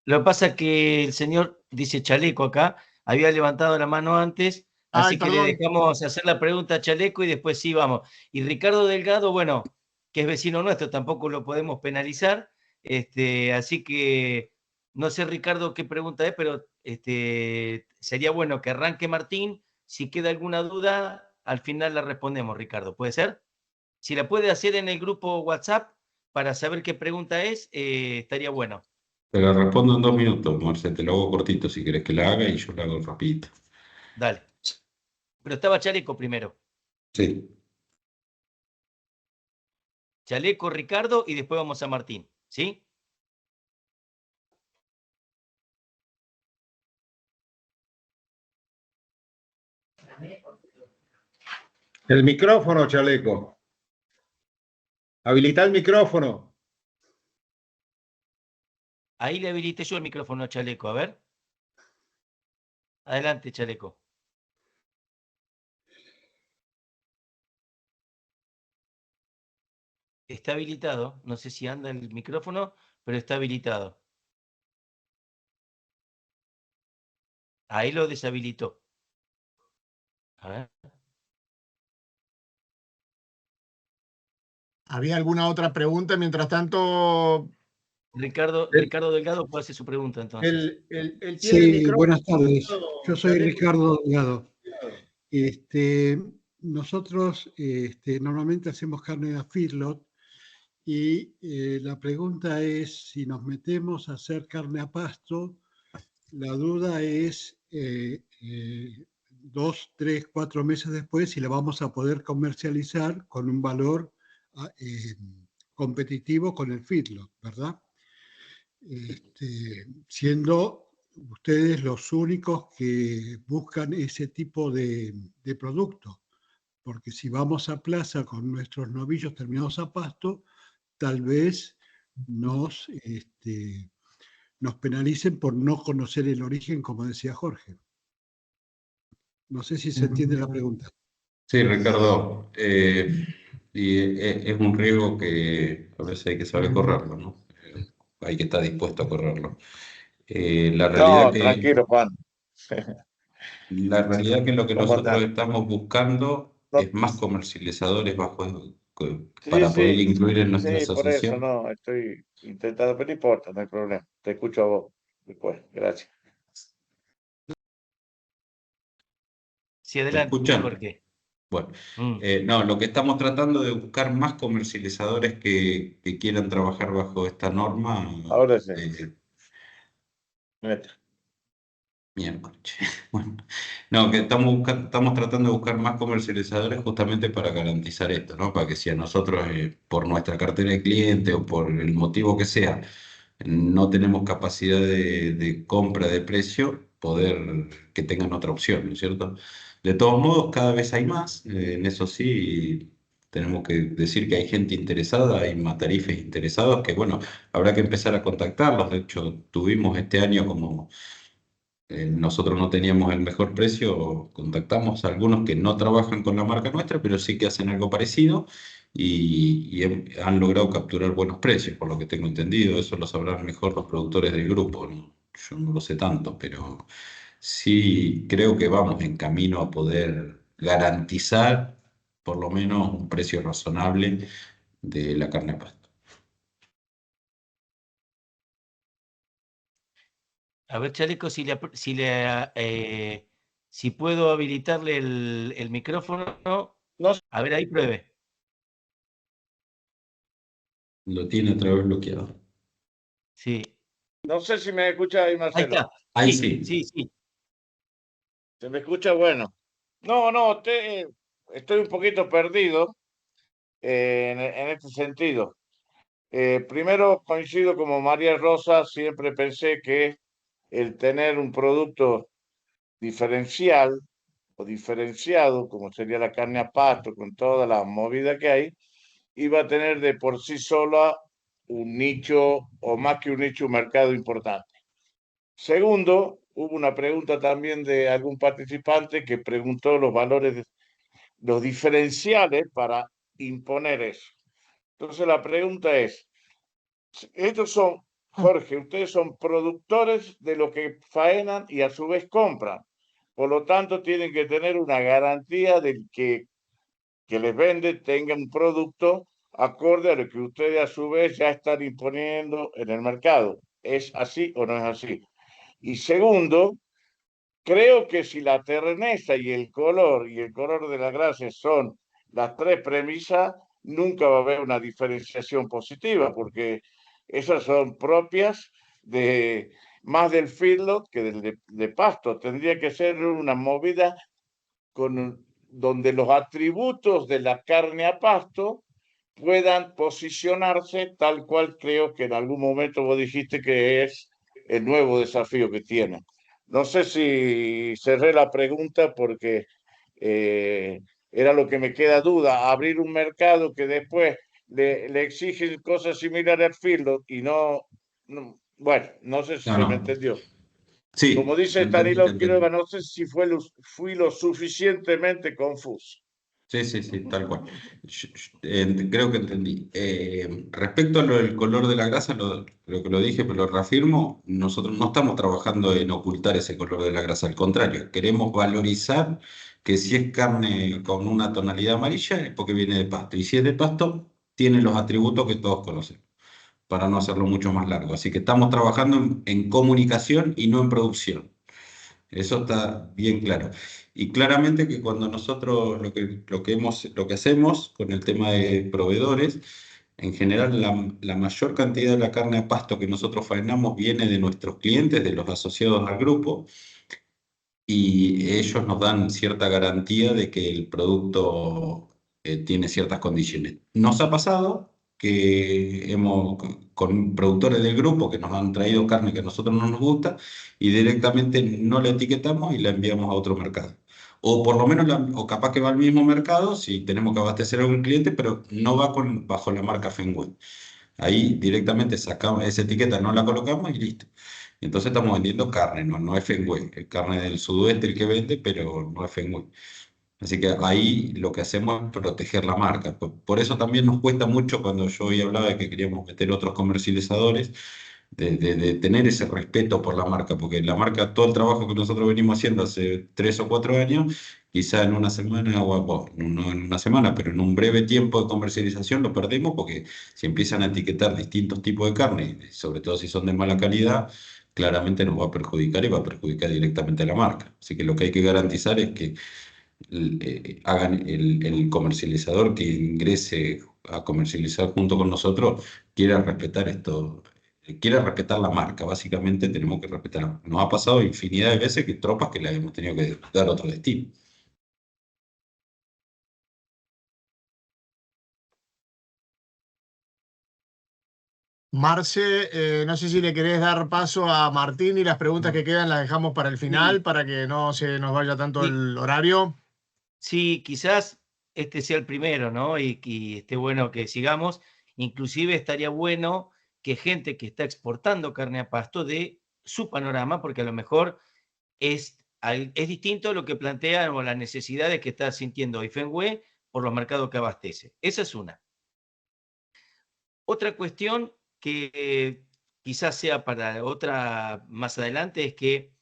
Lo que pasa es que el señor, dice Chaleco acá, había levantado la mano antes, así que le dejamos hacer la pregunta a Chaleco y después sí vamos. Y Ricardo Delgado, bueno, que es vecino nuestro, tampoco lo podemos penalizar. Así que no sé, Ricardo, qué pregunta es, pero sería bueno que arranque Martín. Si queda alguna duda, al final la respondemos, Ricardo. ¿Puede ser? Si la puede hacer en el grupo WhatsApp para saber qué pregunta es, estaría bueno. Te la respondo en 2 minutos, Marce, te lo hago cortito si querés que la haga y yo la hago rapidito. Dale. Pero estaba Chaleco primero. Sí. Chaleco, Ricardo, y después vamos a Martín. ¿Sí? El micrófono, Chaleco. Habilita el micrófono. Ahí le habilité yo el micrófono a Chaleco. A ver. Adelante, Chaleco. Está habilitado. No sé si anda el micrófono, pero está habilitado. Ahí lo deshabilitó. A ver. ¿Había alguna otra pregunta? Mientras tanto, Ricardo Delgado puede hacer su pregunta entonces. Él tiene el Sí, micrófono. buenas tardes. Yo soy Chaleco. Ricardo Delgado. Nosotros normalmente hacemos carne a feedlot y la pregunta es si nos metemos a hacer carne a pasto. La duda es 2, 3, 4 meses después si la vamos a poder comercializar con un valor competitivo con el feedlot, ¿verdad? Siendo ustedes los únicos que buscan ese tipo de producto, porque si vamos a plaza con nuestros novillos terminados a pasto, tal vez nos penalicen por no conocer el origen, como decía Jorge. No sé si se entiende la pregunta. Sí, Ricardo, es un riesgo que a veces hay que saber correrlo, ¿no? Hay que estar dispuesto a correrlo. La realidad que, tranquilo, Juan. la realidad que lo que ¿Cómo nosotros estás? estamos buscando No, es más comercializadores sí, para poder sí, incluir en nuestra sí, por eso asociación. no, estoy intentando, pero no importa, no hay problema. Te escucho a vos después, gracias. Sí, ¿Me adelante, escuchan? Jorge. Bueno, Mm. no, lo que estamos tratando de buscar más comercializadores que quieran trabajar bajo esta norma. Ahora sí. Miércoles. Bueno, no, que estamos tratando de buscar más comercializadores justamente para garantizar esto, ¿no? Para que si a nosotros, por nuestra cartera de clientes o por el motivo que sea, no tenemos capacidad de compra de precio, poder que tengan otra opción, ¿no es cierto? De todos modos, cada vez hay más, en eso sí, tenemos que decir que hay gente interesada, hay matarifes interesados, que bueno, habrá que empezar a contactarlos. De hecho, tuvimos este año como nosotros no teníamos el mejor precio, contactamos a algunos que no trabajan con la marca nuestra, pero sí que hacen algo parecido y han logrado capturar buenos precios, por lo que tengo entendido. Eso lo sabrán mejor los productores del grupo, ¿no? Yo no lo sé tanto, pero sí creo que vamos en camino a poder garantizar por lo menos un precio razonable de la carne a pasto. A ver, Chaleco, si puedo habilitarle el micrófono. No, A ver, ahí pruebe. Lo tiene otra vez bloqueado. Sí. no sé si me escucha ahí, Ahí Marcelo. está. Ahí Sí, sí. sí. ¿Se me escucha? Bueno. No, estoy un poquito perdido en este sentido. Primero coincido como María Rosa, siempre pensé que el tener un producto diferencial o diferenciado, como sería la carne a pasto, con toda la movida que hay, iba a tener de por sí sola un nicho, o más que un nicho, un mercado importante. Segundo, hubo una pregunta también de algún participante que preguntó los valores, los diferenciales para imponer eso. Entonces la pregunta es, estos son, Jorge, ustedes son productores de lo que faenan y a su vez compran. Por lo tanto, tienen que tener una garantía del que les vende tenga un producto acorde a lo que ustedes a su vez ya están imponiendo en el mercado. ¿Es así o no es así? Y segundo, creo que si la terneza y el color de la grasa son las tres premisas, nunca va a haber una diferenciación positiva, porque esas son propias de más del feedlot que de pasto. Tendría que ser una movida donde los atributos de la carne a pasto puedan posicionarse tal cual creo que en algún momento vos dijiste que es el nuevo desafío que tienen. No sé si cerré la pregunta porque era lo que me queda duda, abrir un mercado que después le exigen cosas similares al feedlot y bueno, no sé si No, se me no. entendió. Sí, Como te dice entendí, te Stanislav entendí. Quiroga, no sé si fui lo suficientemente confuso. Sí, sí, sí, tal cual. Creo que entendí. Respecto a lo del color de la grasa, creo que lo dije, pero lo reafirmo, nosotros no estamos trabajando en ocultar ese color de la grasa, al contrario, queremos valorizar que si es carne con una tonalidad amarilla es porque viene de pasto, y si es de pasto, tiene los atributos que todos conocemos, para no hacerlo mucho más largo. Así que estamos trabajando en comunicación y no en producción. Eso está bien claro. Y claramente que cuando nosotros lo que hacemos con el tema de proveedores, en general la mayor cantidad de la carne a pasto que nosotros faenamos viene de nuestros clientes, de los asociados al grupo, y ellos nos dan cierta garantía de que el producto tiene ciertas condiciones. Nos ha pasado que con productores del grupo que nos han traído carne que a nosotros no nos gusta y directamente no la etiquetamos y la enviamos a otro mercado. O por lo menos, o capaz que va al mismo mercado si tenemos que abastecer a un cliente, pero no va bajo la marca Fenway. Ahí directamente sacamos esa etiqueta, no la colocamos y listo. Entonces estamos vendiendo carne, no es Fenway. Es carne del sudoeste el que vende, pero no es Fenway. Así que ahí lo que hacemos es proteger la marca. Por eso también nos cuesta mucho cuando yo hoy hablaba de que queríamos meter otros comercializadores, de tener ese respeto por la marca, porque la marca, todo el trabajo que nosotros venimos haciendo hace 3 o 4 años, quizá en una semana, bueno, no en una semana, pero en un breve tiempo de comercialización lo perdemos porque si empiezan a etiquetar distintos tipos de carne, y sobre todo si son de mala calidad, claramente nos va a perjudicar y va a perjudicar directamente a la marca. Así que lo que hay que garantizar es que hagan el comercializador que ingrese a comercializar junto con nosotros quiera respetar esto, quiera respetar la marca. Básicamente tenemos que respetar. Nos ha pasado infinidad de veces que tropas que le hemos tenido que dar otro destino. Marce, no sé si le querés dar paso a Martín y las preguntas que quedan las dejamos para el final Sí, para que no se nos vaya tanto sí, el horario. sí, quizás este sea el primero, ¿no? Y esté bueno que sigamos. Inclusive estaría bueno que gente que está exportando carne a pasto dé su panorama, porque a lo mejor es distinto lo que plantea o las necesidades que está sintiendo hoy Fenway por los mercados que abastece. Esa es una. Otra cuestión que quizás sea para otra más adelante es que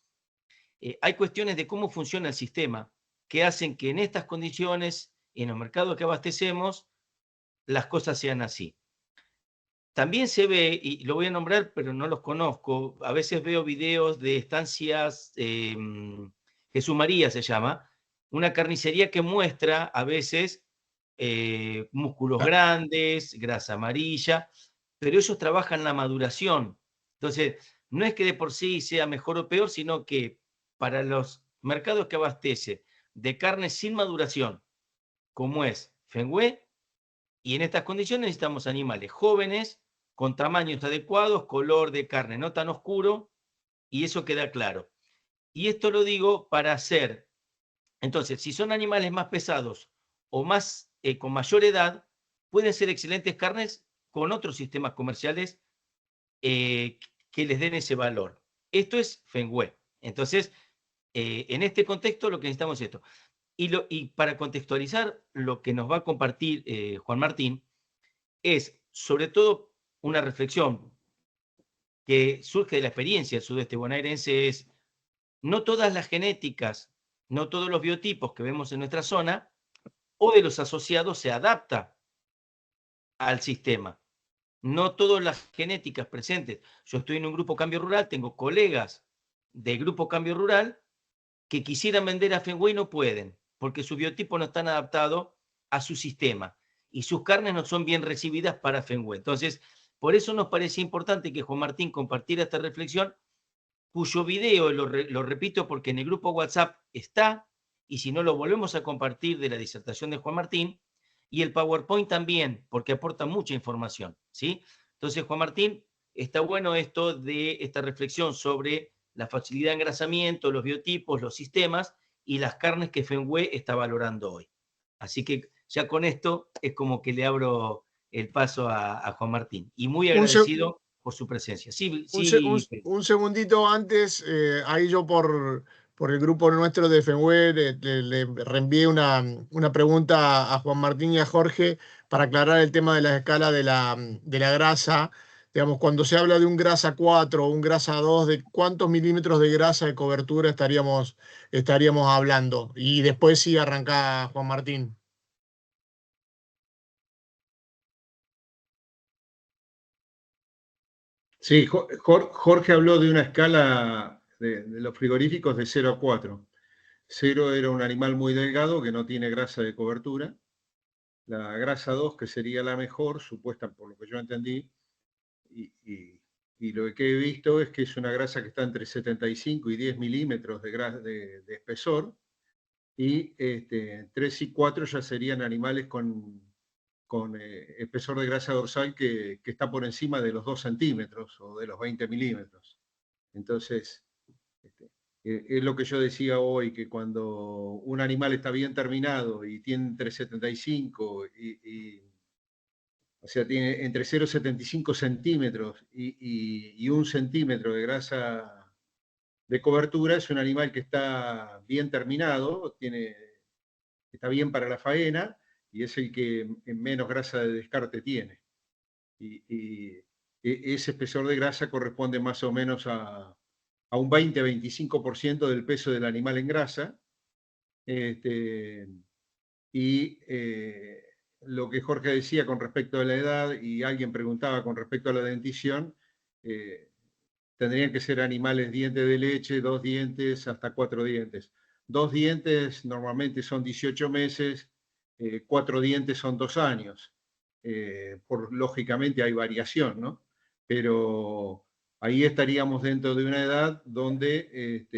hay cuestiones de cómo funciona el sistema que hacen que en estas condiciones, en los mercados que abastecemos, las cosas sean así. También se ve, y lo voy a nombrar, pero no los conozco, a veces veo videos de estancias, Jesús María se llama, una carnicería que muestra a veces músculos grandes, grasa amarilla, pero ellos trabajan la maduración. Entonces, no es que de por sí sea mejor o peor, sino que para los mercados que abastece de carne sin maduración, como es Fenway, y en estas condiciones necesitamos animales jóvenes, con tamaños adecuados, color de carne no tan oscuro, y eso queda claro. Y esto lo digo para hacer, entonces, si son animales más pesados o más con mayor edad, pueden ser excelentes carnes con otros sistemas comerciales que les den ese valor. Esto es Fenway. Entonces, en este contexto lo que necesitamos es esto. Y para contextualizar lo que nos va a compartir Juan Martín, es sobre todo una reflexión que surge de la experiencia del sudeste bonaerense, es no todas las genéticas, no todos los biotipos que vemos en nuestra zona o de los asociados se adapta al sistema. No todas las genéticas presentes. Yo estoy en un grupo Cambio Rural, tengo colegas del grupo Cambio Rural que quisieran vender a Fenway y no pueden, porque sus biotipos no están adaptados a su sistema y sus carnes no son bien recibidas para Fenway. Entonces, por eso nos parecía importante que Juan Martín compartiera esta reflexión, cuyo video, lo repito porque en el grupo WhatsApp está, y si no lo volvemos a compartir, de la disertación de Juan Martín, y el PowerPoint también, porque aporta mucha información, ¿sí? Entonces, Juan Martín, está bueno esto de esta reflexión sobre la facilidad de engrasamiento, los biotipos, los sistemas y las carnes que Fenway está valorando hoy. Así que ya con esto es como que le abro el paso a Juan Martín. Y muy agradecido por su presencia. Sí, un segundito antes, ahí yo por el grupo nuestro de Fenway le reenvié una pregunta a Juan Martín y a Jorge para aclarar el tema de la escala de la grasa. Digamos, cuando se habla de un grasa 4 o un grasa 2, ¿de cuántos milímetros de grasa de cobertura estaríamos hablando? Y después sí arranca Juan Martín. Sí, Jorge habló de una escala de los frigoríficos de 0 a 4. 0 era un animal muy delgado que no tiene grasa de cobertura. La grasa 2, que sería la mejor, supuesta por lo que yo entendí, y lo que he visto es que es una grasa que está entre 75 y 10 milímetros de espesor, y 3 y 4 ya serían animales con espesor de grasa dorsal que está por encima de los 2 centímetros o de los 20 milímetros. Entonces, es lo que yo decía hoy, que cuando un animal está bien terminado y tiene entre 75 o sea, tiene entre 0,75 centímetros y 1 centímetro de grasa de cobertura, es un animal que está bien terminado, está bien para la faena, y es el que menos grasa de descarte tiene. Y ese espesor de grasa corresponde más o menos a un 20-25% del peso del animal en grasa. Lo que Jorge decía con respecto a la edad, y alguien preguntaba con respecto a la dentición, tendrían que ser animales dientes de leche, 2 dientes hasta 4 dientes. 2 dientes normalmente son 18 meses, 4 dientes son 2 años. Lógicamente hay variación, ¿no? Pero ahí estaríamos dentro de una edad donde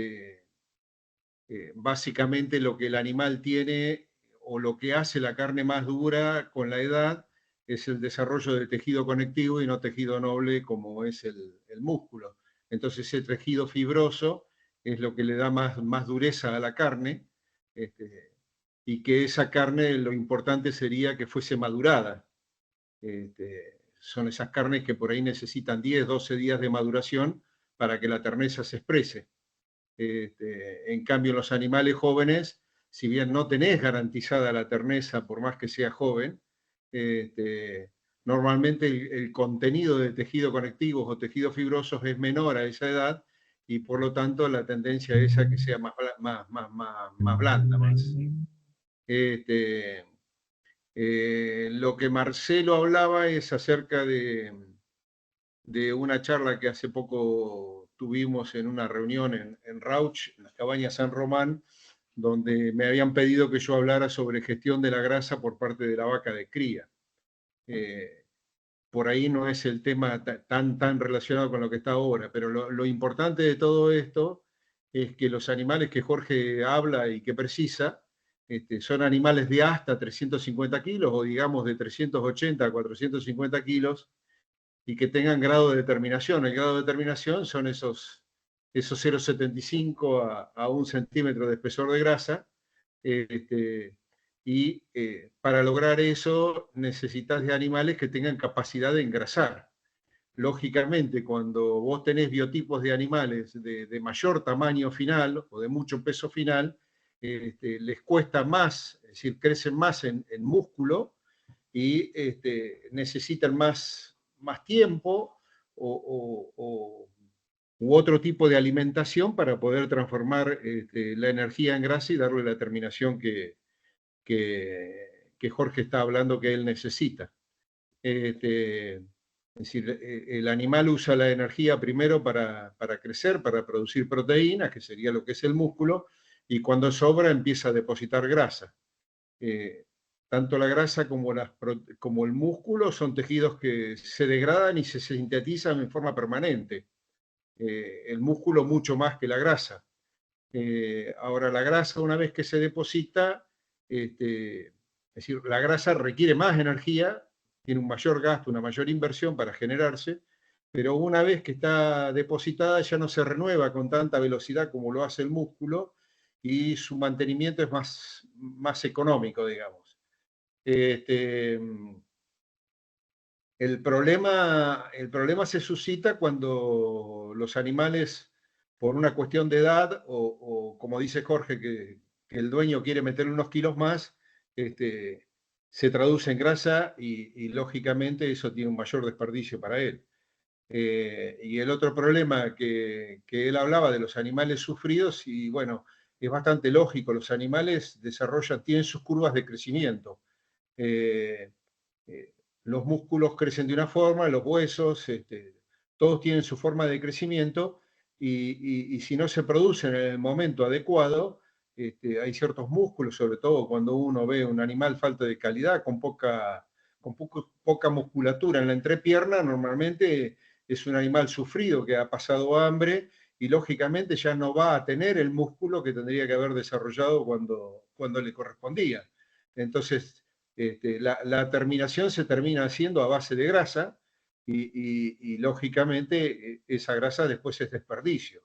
básicamente lo que el animal tiene o lo que hace la carne más dura con la edad es el desarrollo de tejido conectivo y no tejido noble como es el músculo. Entonces ese tejido fibroso es lo que le da más dureza a la carne, y que esa carne lo importante sería que fuese madurada. Son esas carnes que por ahí necesitan 10, 12 días de maduración para que la terneza se exprese. En cambio, los animales jóvenes, si bien no tenés garantizada la terneza por más que sea joven, normalmente el contenido de tejido conectivos o tejidos fibrosos es menor a esa edad, y por lo tanto la tendencia es a que sea más blanda. Lo que Marcelo hablaba es acerca de una charla que hace poco tuvimos en una reunión en Rauch, en las Cabañas San Román, donde me habían pedido que yo hablara sobre gestión de la grasa por parte de la vaca de cría. Por ahí no es el tema tan relacionado con lo que está ahora, pero lo importante de todo esto es que los animales que Jorge habla y que precisa son animales de hasta 350 kilos, o digamos de 380 a 450 kilos, y que tengan grado de determinación. El grado de determinación son esos 0,75 a 1 centímetro de espesor de grasa, para lograr eso necesitas de animales que tengan capacidad de engrasar. Lógicamente, cuando vos tenés biotipos de animales de mayor tamaño final o de mucho peso final, les cuesta más, es decir, crecen más en músculo y necesitan más tiempo u otro tipo de alimentación para poder transformar la energía en grasa y darle la terminación que Jorge está hablando que él necesita. Es decir, el animal usa la energía primero para crecer, para producir proteínas, que sería lo que es el músculo, y cuando sobra empieza a depositar grasa. Tanto la grasa como el músculo son tejidos que se degradan y se sintetizan en forma permanente. El músculo mucho más que la grasa. Ahora, la grasa, una vez que se deposita, es decir, la grasa requiere más energía, tiene un mayor gasto, una mayor inversión para generarse, pero una vez que está depositada ya no se renueva con tanta velocidad como lo hace el músculo y su mantenimiento es más económico, digamos. El problema se suscita cuando los animales, por una cuestión de edad, o como dice Jorge, que el dueño quiere meterle unos kilos más, se traduce en grasa y lógicamente eso tiene un mayor desperdicio para él. Y el otro problema que él hablaba de los animales sufridos, y bueno, es bastante lógico, los animales tienen sus curvas de crecimiento. Los músculos crecen de una forma, los huesos, todos tienen su forma de crecimiento y si no se producen en el momento adecuado, hay ciertos músculos, sobre todo cuando uno ve un animal falta de calidad, con poca musculatura en la entrepierna, normalmente es un animal sufrido que ha pasado hambre y lógicamente ya no va a tener el músculo que tendría que haber desarrollado cuando le correspondía. Entonces, la terminación se termina haciendo a base de grasa y lógicamente esa grasa después es desperdicio.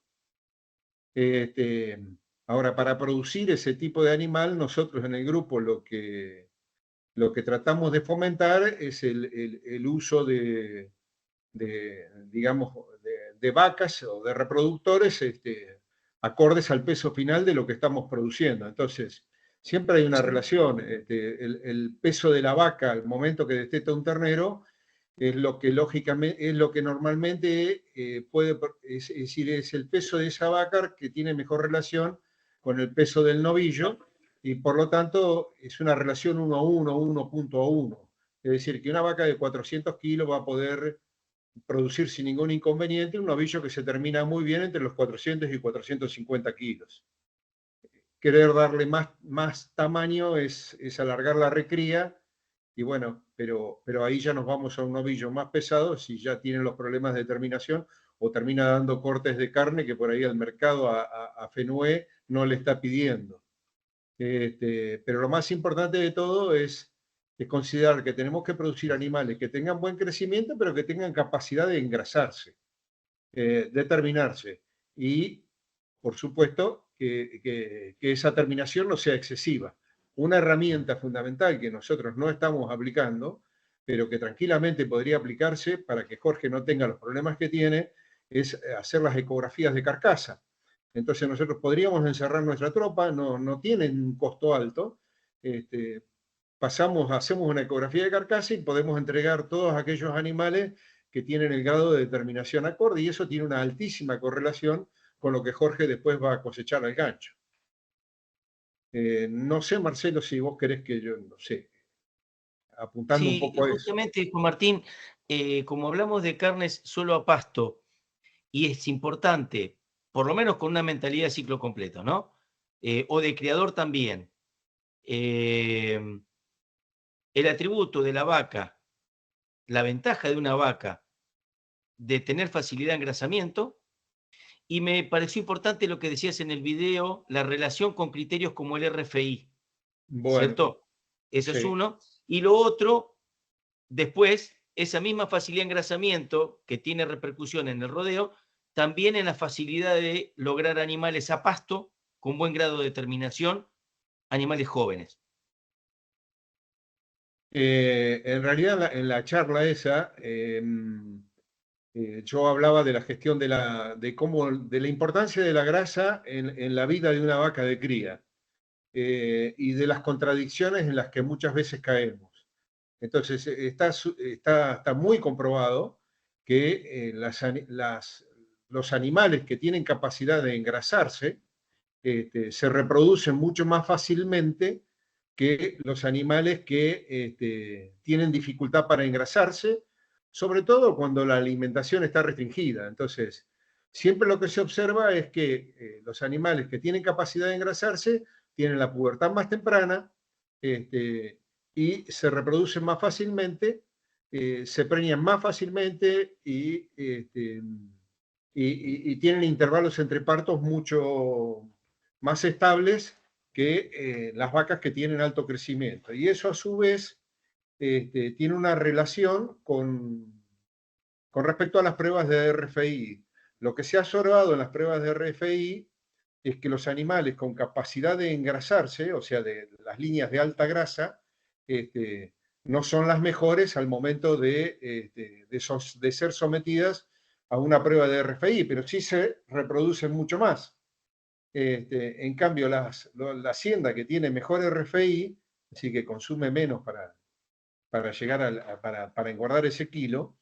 Ahora, para producir ese tipo de animal, nosotros en el grupo lo que tratamos de fomentar es el uso digamos, de vacas o de reproductores acordes al peso final de lo que estamos produciendo. Entonces, siempre hay una relación. El peso de la vaca al momento que desteta un ternero es lo que lógicamente, es lo que normalmente es decir, es el peso de esa vaca que tiene mejor relación con el peso del novillo y por lo tanto es una relación 1 a 1, 1.1. Es decir, que una vaca de 400 kilos va a poder producir sin ningún inconveniente un novillo que se termina muy bien entre los 400 y 450 kilos. Querer darle más tamaño es alargar la recría y bueno, pero ahí ya nos vamos a un novillo más pesado si ya tienen los problemas de terminación o termina dando cortes de carne que por ahí el mercado a FENUE no le está pidiendo. Pero lo más importante de todo es considerar que tenemos que producir animales que tengan buen crecimiento, pero que tengan capacidad de engrasarse, de terminarse. Y, por supuesto, que esa terminación no sea excesiva. Una herramienta fundamental que nosotros no estamos aplicando, pero que tranquilamente podría aplicarse para que Jorge no tenga los problemas que tiene, es hacer las ecografías de carcasa. Entonces nosotros podríamos encerrar nuestra tropa, no tienen un costo alto, hacemos una ecografía de carcasa y podemos entregar todos aquellos animales que tienen el grado de determinación acorde y eso tiene una altísima correlación con lo que Jorge después va a cosechar al gancho. No sé, Marcelo, si vos querés que yo, no sé, apuntando un poco a eso. Justamente, Juan Martín, como hablamos de carnes solo a pasto, y es importante, por lo menos con una mentalidad de ciclo completo, ¿no? O de criador también. El atributo de la vaca, la ventaja de una vaca de tener facilidad de engrasamiento, y me pareció importante lo que decías en el video, la relación con criterios como el RFI, bueno, ¿cierto? Eso sí. Es uno. Y lo otro, después, esa misma facilidad de engrasamiento que tiene repercusión en el rodeo, también en la facilidad de lograr animales a pasto con buen grado de terminación, animales jóvenes. En realidad, en la charla esa, yo hablaba de la gestión de la importancia de la grasa en la vida de una vaca de cría y de las contradicciones en las que muchas veces caemos. Entonces, está muy comprobado que los animales que tienen capacidad de engrasarse se reproducen mucho más fácilmente que los animales que tienen dificultad para engrasarse, sobre todo cuando la alimentación está restringida. Entonces, siempre lo que se observa es que los animales que tienen capacidad de engrasarse tienen la pubertad más temprana y se reproducen más fácilmente, se preñan más fácilmente y tienen intervalos entre partos mucho más estables que las vacas que tienen alto crecimiento. Y eso a su vez tiene una relación con respecto a las pruebas de RFI. Lo que se ha observado en las pruebas de RFI es que los animales con capacidad de engrasarse, o sea, de las líneas de alta grasa, no son las mejores al momento de ser sometidas a una prueba de RFI, pero sí se reproducen mucho más. En cambio, la hacienda que tiene mejor RFI, así que consume menos para llegar para engordar ese kilo,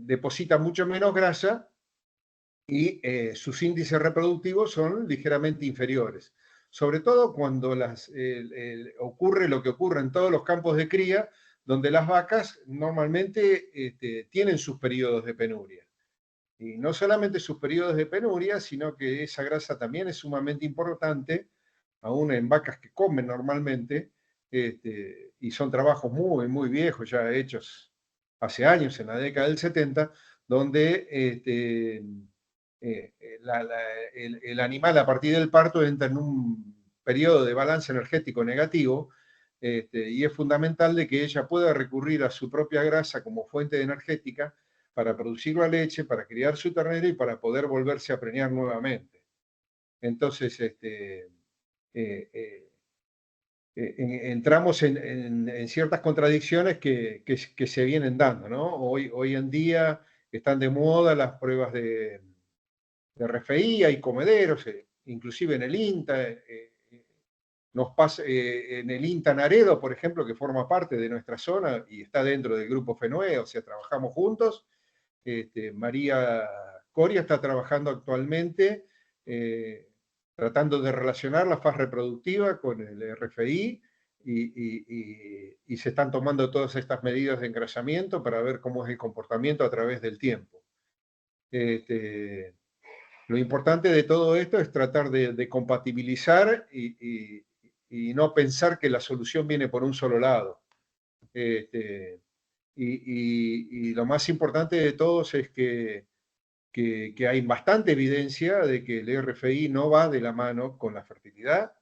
deposita mucho menos grasa y sus índices reproductivos son ligeramente inferiores. Sobre todo cuando ocurre lo que ocurre en todos los campos de cría, donde las vacas normalmente tienen sus periodos de penuria. Y no solamente sus periodos de penuria, sino que esa grasa también es sumamente importante, aún en vacas que comen normalmente, y son trabajos muy, muy viejos, ya hechos hace años, en la década del 70, donde el animal a partir del parto entra en un periodo de balance energético negativo, y es fundamental de que ella pueda recurrir a su propia grasa como fuente energética para producir la leche, para criar su ternero y para poder volverse a preñar nuevamente. Entonces, entramos en ciertas contradicciones que se vienen dando, ¿no? Hoy en día están de moda las pruebas de RFI, hay comederos, inclusive en el INTA, en el INTA Naredo, por ejemplo, que forma parte de nuestra zona y está dentro del grupo FENOE, o sea, trabajamos juntos. María Coria está trabajando actualmente tratando de relacionar la faz reproductiva con el RFI y se están tomando todas estas medidas de engrasamiento para ver cómo es el comportamiento a través del tiempo. Lo importante de todo esto es tratar de compatibilizar y no pensar que la solución viene por un solo lado. Y lo más importante de todos es que hay bastante evidencia de que el RFI no va de la mano con la fertilidad.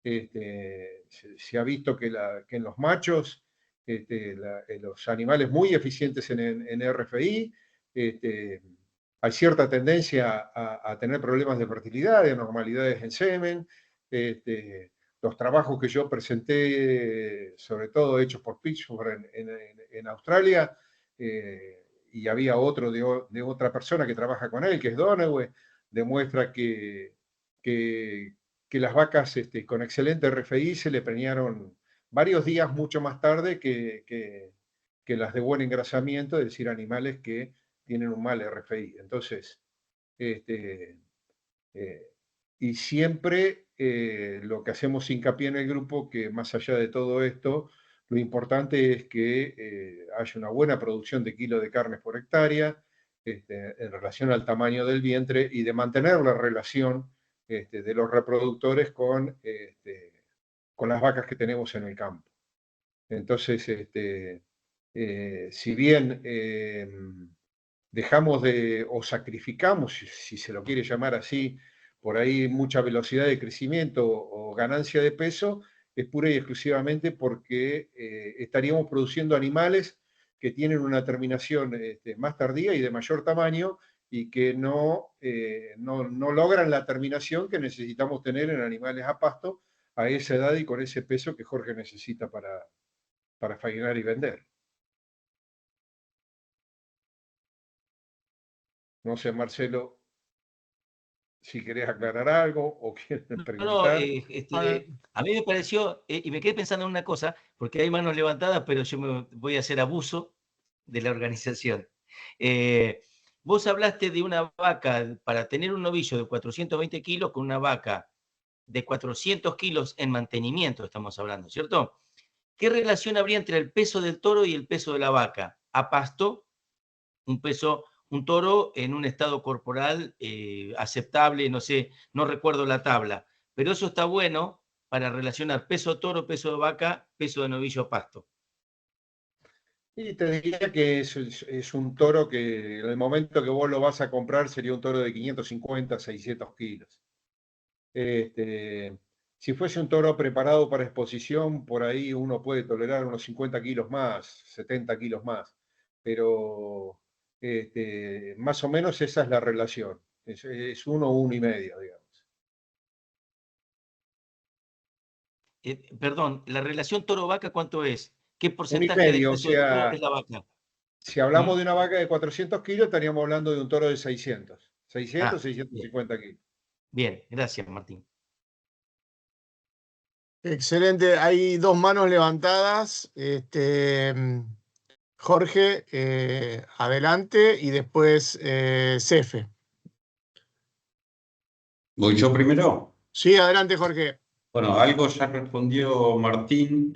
Se ha visto que en los machos, los animales muy eficientes en RFI, hay cierta tendencia a tener problemas de fertilidad, de anormalidades en semen. Los trabajos que yo presenté, sobre todo hechos por Pittsburgh en Australia, y había otro de otra persona que trabaja con él, que es Donoghue, demuestra que las vacas con excelente RFI se le preñaron varios días mucho más tarde que las de buen engrasamiento, es decir, animales que tienen un mal RFI. Entonces, y siempre lo que hacemos hincapié en el grupo, que más allá de todo esto, lo importante es que haya una buena producción de kilos de carne por hectárea en relación al tamaño del vientre y de mantener la relación de los reproductores con las vacas que tenemos en el campo. Entonces, si bien dejamos o sacrificamos, si se lo quiere llamar así, por ahí mucha velocidad de crecimiento o ganancia de peso, es pura y exclusivamente porque estaríamos produciendo animales que tienen una terminación más tardía y de mayor tamaño y que no logran la terminación que necesitamos tener en animales a pasto a esa edad y con ese peso que Jorge necesita para faenar y vender. No sé, Marcelo, si querés aclarar algo o quieres preguntar. A mí me pareció, y me quedé pensando en una cosa, porque hay manos levantadas, pero yo me voy a hacer abuso de la organización. Vos hablaste de una vaca, para tener un novillo de 420 kilos, con una vaca de 400 kilos en mantenimiento, estamos hablando, ¿cierto? ¿Qué relación habría entre el peso del toro y el peso de la vaca? A pasto, un toro en un estado corporal aceptable, no sé, no recuerdo la tabla, pero eso está bueno para relacionar peso toro, peso de vaca, peso de novillo a pasto. Y te diría que es un toro que en el momento que vos lo vas a comprar sería un toro de 550, 600 kilos. Si fuese un toro preparado para exposición, por ahí uno puede tolerar unos 50 kilos más, 70 kilos más, pero más o menos esa es la relación, es uno, 1,5, digamos. Perdón, la relación toro-vaca, ¿cuánto es? ¿Qué porcentaje del 1,5, o peso del toro sea, es la vaca? si hablamos de una vaca de 400 kilos, estaríamos hablando de un toro de 600, 650 kilos. Bien, gracias, Martín. Excelente, hay dos manos levantadas. Jorge, adelante, y después Cefe. ¿Voy yo primero? Sí, adelante, Jorge. Bueno, algo ya respondió Martín,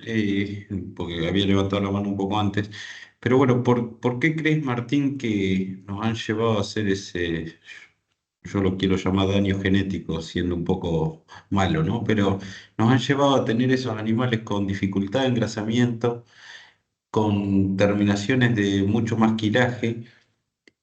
porque había levantado la mano un poco antes. Pero bueno, ¿por qué crees, Martín, que nos han llevado a hacer ese, yo lo quiero llamar daño genético, siendo un poco malo, ¿no? Pero nos han llevado a tener esos animales con dificultad de engrasamiento, con terminaciones de mucho más quilaje?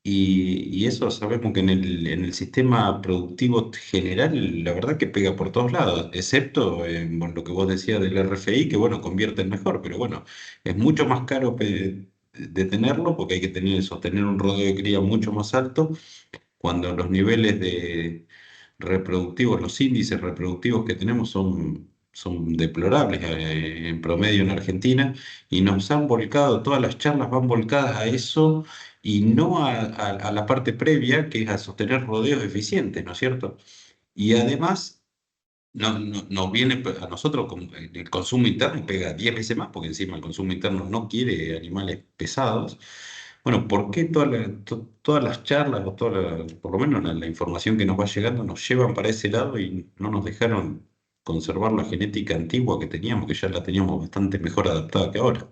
Y eso sabemos que en el sistema productivo general, la verdad que pega por todos lados, excepto en bueno, lo que vos decías del RFI, que bueno, convierten mejor, pero bueno, es mucho más caro de tenerlo porque hay que sostener un rodeo de cría mucho más alto cuando los niveles de reproductivos, los índices reproductivos que tenemos son deplorables en promedio en Argentina, y nos han volcado, todas las charlas van volcadas a eso y no a la parte previa, que es a sostener rodeos eficientes, ¿no es cierto? Y además nos viene a nosotros, el consumo interno pega 10 veces más, porque encima el consumo interno no quiere animales pesados. Bueno, ¿por qué todas las charlas, o por lo menos la información que nos va llegando, nos llevan para ese lado y no nos dejaron conservar la genética antigua que teníamos, que ya la teníamos bastante mejor adaptada que ahora?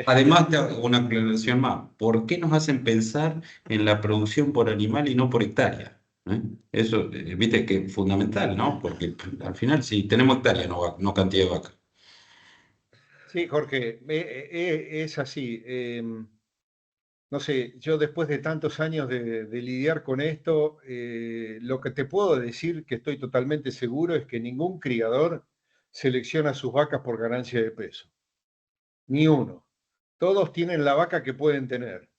Además, te hago una aclaración más. ¿Por qué nos hacen pensar en la producción por animal y no por hectárea? ¿Eh? Eso, viste que es fundamental, ¿no? Porque al final, si tenemos hectárea, no cantidad de vacas. Sí, Jorge, es así. No sé, yo después de tantos años de lidiar con esto, lo que te puedo decir, que estoy totalmente seguro, es que ningún criador selecciona sus vacas por ganancia de peso. Ni uno. Todos tienen la vaca que pueden tener.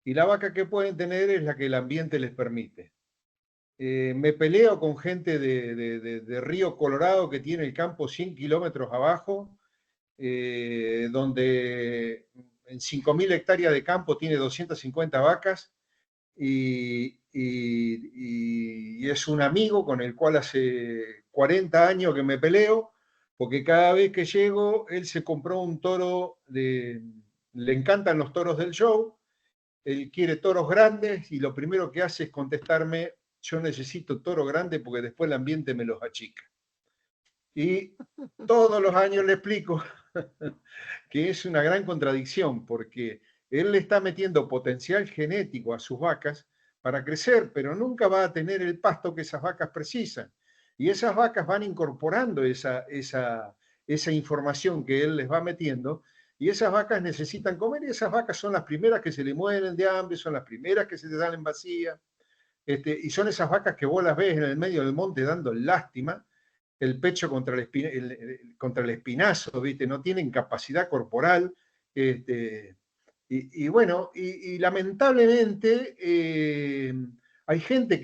Y la vaca que pueden tener es la que el ambiente les permite. Me peleo con gente de Río Colorado que tiene el campo 100 kilómetros abajo, donde en 5.000 hectáreas de campo tiene 250 vacas y es un amigo con el cual hace 40 años que me peleo, porque cada vez que llego, él se compró un toro, le encantan los toros del show, él quiere toros grandes y lo primero que hace es contestarme, yo necesito toro grande porque después el ambiente me los achica. Y todos los años le explico que es una gran contradicción porque él le está metiendo potencial genético a sus vacas para crecer, pero nunca va a tener el pasto que esas vacas precisan. Y esas vacas van incorporando esa información que él les va metiendo, y esas vacas necesitan comer, y esas vacas son las primeras que se le mueren de hambre, son las primeras que se le dan en vacía, y son esas vacas que vos las ves en el medio del monte dando lástima, el pecho contra el espinazo, ¿viste? No tienen capacidad corporal. Y bueno, y lamentablemente hay gente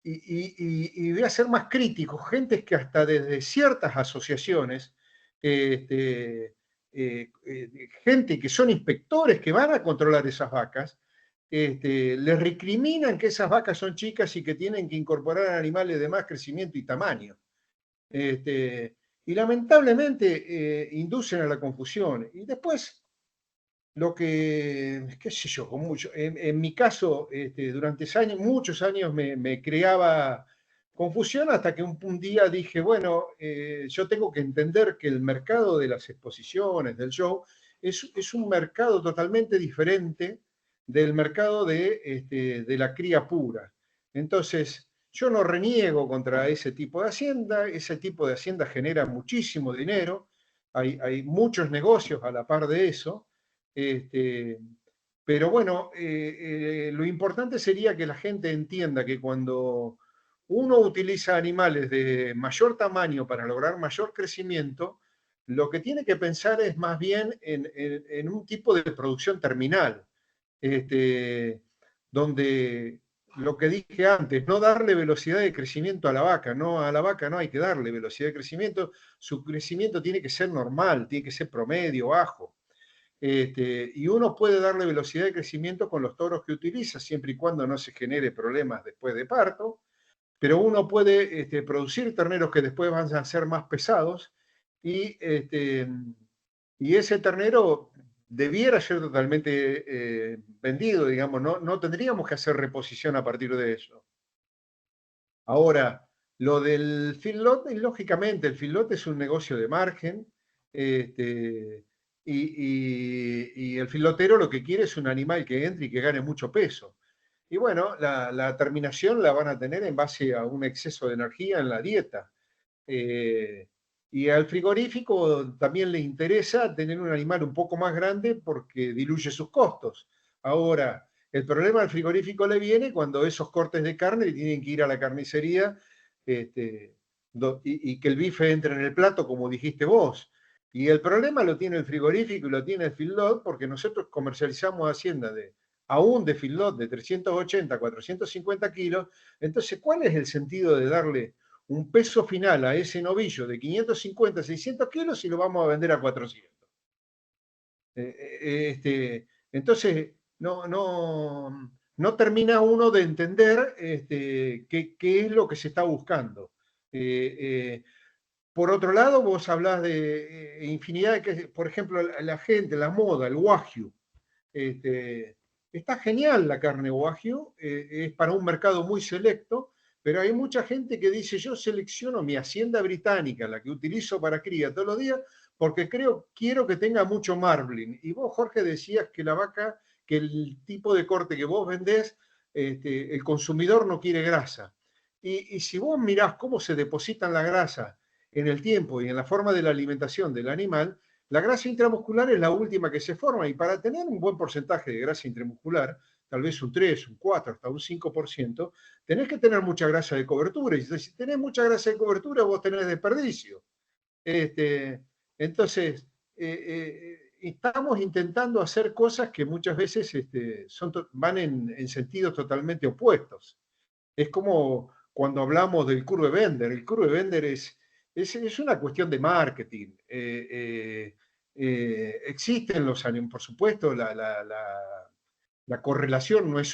y voy a ser más crítico, gente que hasta desde ciertas asociaciones, gente que son inspectores que van a controlar esas vacas, les recriminan que esas vacas son chicas y que tienen que incorporar animales de más crecimiento y tamaño. Y lamentablemente inducen a la confusión. Y después, lo que, qué sé yo, en mi caso, durante muchos años me creaba confusión hasta que un día dije, bueno, yo tengo que entender que el mercado de las exposiciones, del show, es un mercado totalmente diferente del mercado de la cría pura. Entonces, yo no reniego contra ese tipo de hacienda genera muchísimo dinero, hay muchos negocios a la par de eso, pero bueno, lo importante sería que la gente entienda que cuando uno utiliza animales de mayor tamaño para lograr mayor crecimiento, lo que tiene que pensar es más bien en un tipo de producción terminal, donde lo que dije antes, no darle velocidad de crecimiento a la vaca, no, a la vaca no hay que darle velocidad de crecimiento, su crecimiento tiene que ser normal, tiene que ser promedio, bajo. Y uno puede darle velocidad de crecimiento con los toros que utiliza, siempre y cuando no se genere problemas después de parto, pero uno puede producir terneros que después van a ser más pesados y ese ternero debiera ser totalmente vendido, digamos, no tendríamos que hacer reposición a partir de eso. Ahora, lo del feedlot, lógicamente, el feedlot es un negocio de margen, y el feedlotero lo que quiere es un animal que entre y que gane mucho peso. Y bueno, la terminación la van a tener en base a un exceso de energía en la dieta. Y al frigorífico también le interesa tener un animal un poco más grande porque diluye sus costos. Ahora, el problema al frigorífico le viene cuando esos cortes de carne tienen que ir a la carnicería y que el bife entre en el plato, como dijiste vos. Y el problema lo tiene el frigorífico y lo tiene el feedlot porque nosotros comercializamos hacienda aún de feedlot de 380, 450 kilos. Entonces, ¿cuál es el sentido de darle un peso final a ese novillo de 550, 600 kilos y lo vamos a vender a 400? Entonces, no termina uno de entender qué es lo que se está buscando. Por otro lado, vos hablás de infinidad de, por ejemplo, la gente, la moda, el wagyu. Está genial la carne wagyu, es para un mercado muy selecto, pero hay mucha gente que dice, yo selecciono mi hacienda británica, la que utilizo para cría todos los días, porque quiero que tenga mucho marbling. Y vos, Jorge, decías que la vaca, que el tipo de corte que vos vendés, el consumidor no quiere grasa. Y si vos mirás cómo se depositan la grasa en el tiempo y en la forma de la alimentación del animal, la grasa intramuscular es la última que se forma y para tener un buen porcentaje de grasa intramuscular, tal vez un 3, un 4, hasta un 5%, tenés que tener mucha grasa de cobertura. Y si tenés mucha grasa de cobertura, vos tenés desperdicio. Entonces, estamos intentando hacer cosas que muchas veces van en sentidos totalmente opuestos. Es como cuando hablamos del curve Bender. El curve Bender es una cuestión de marketing. Existen los años, por supuesto, la correlación no es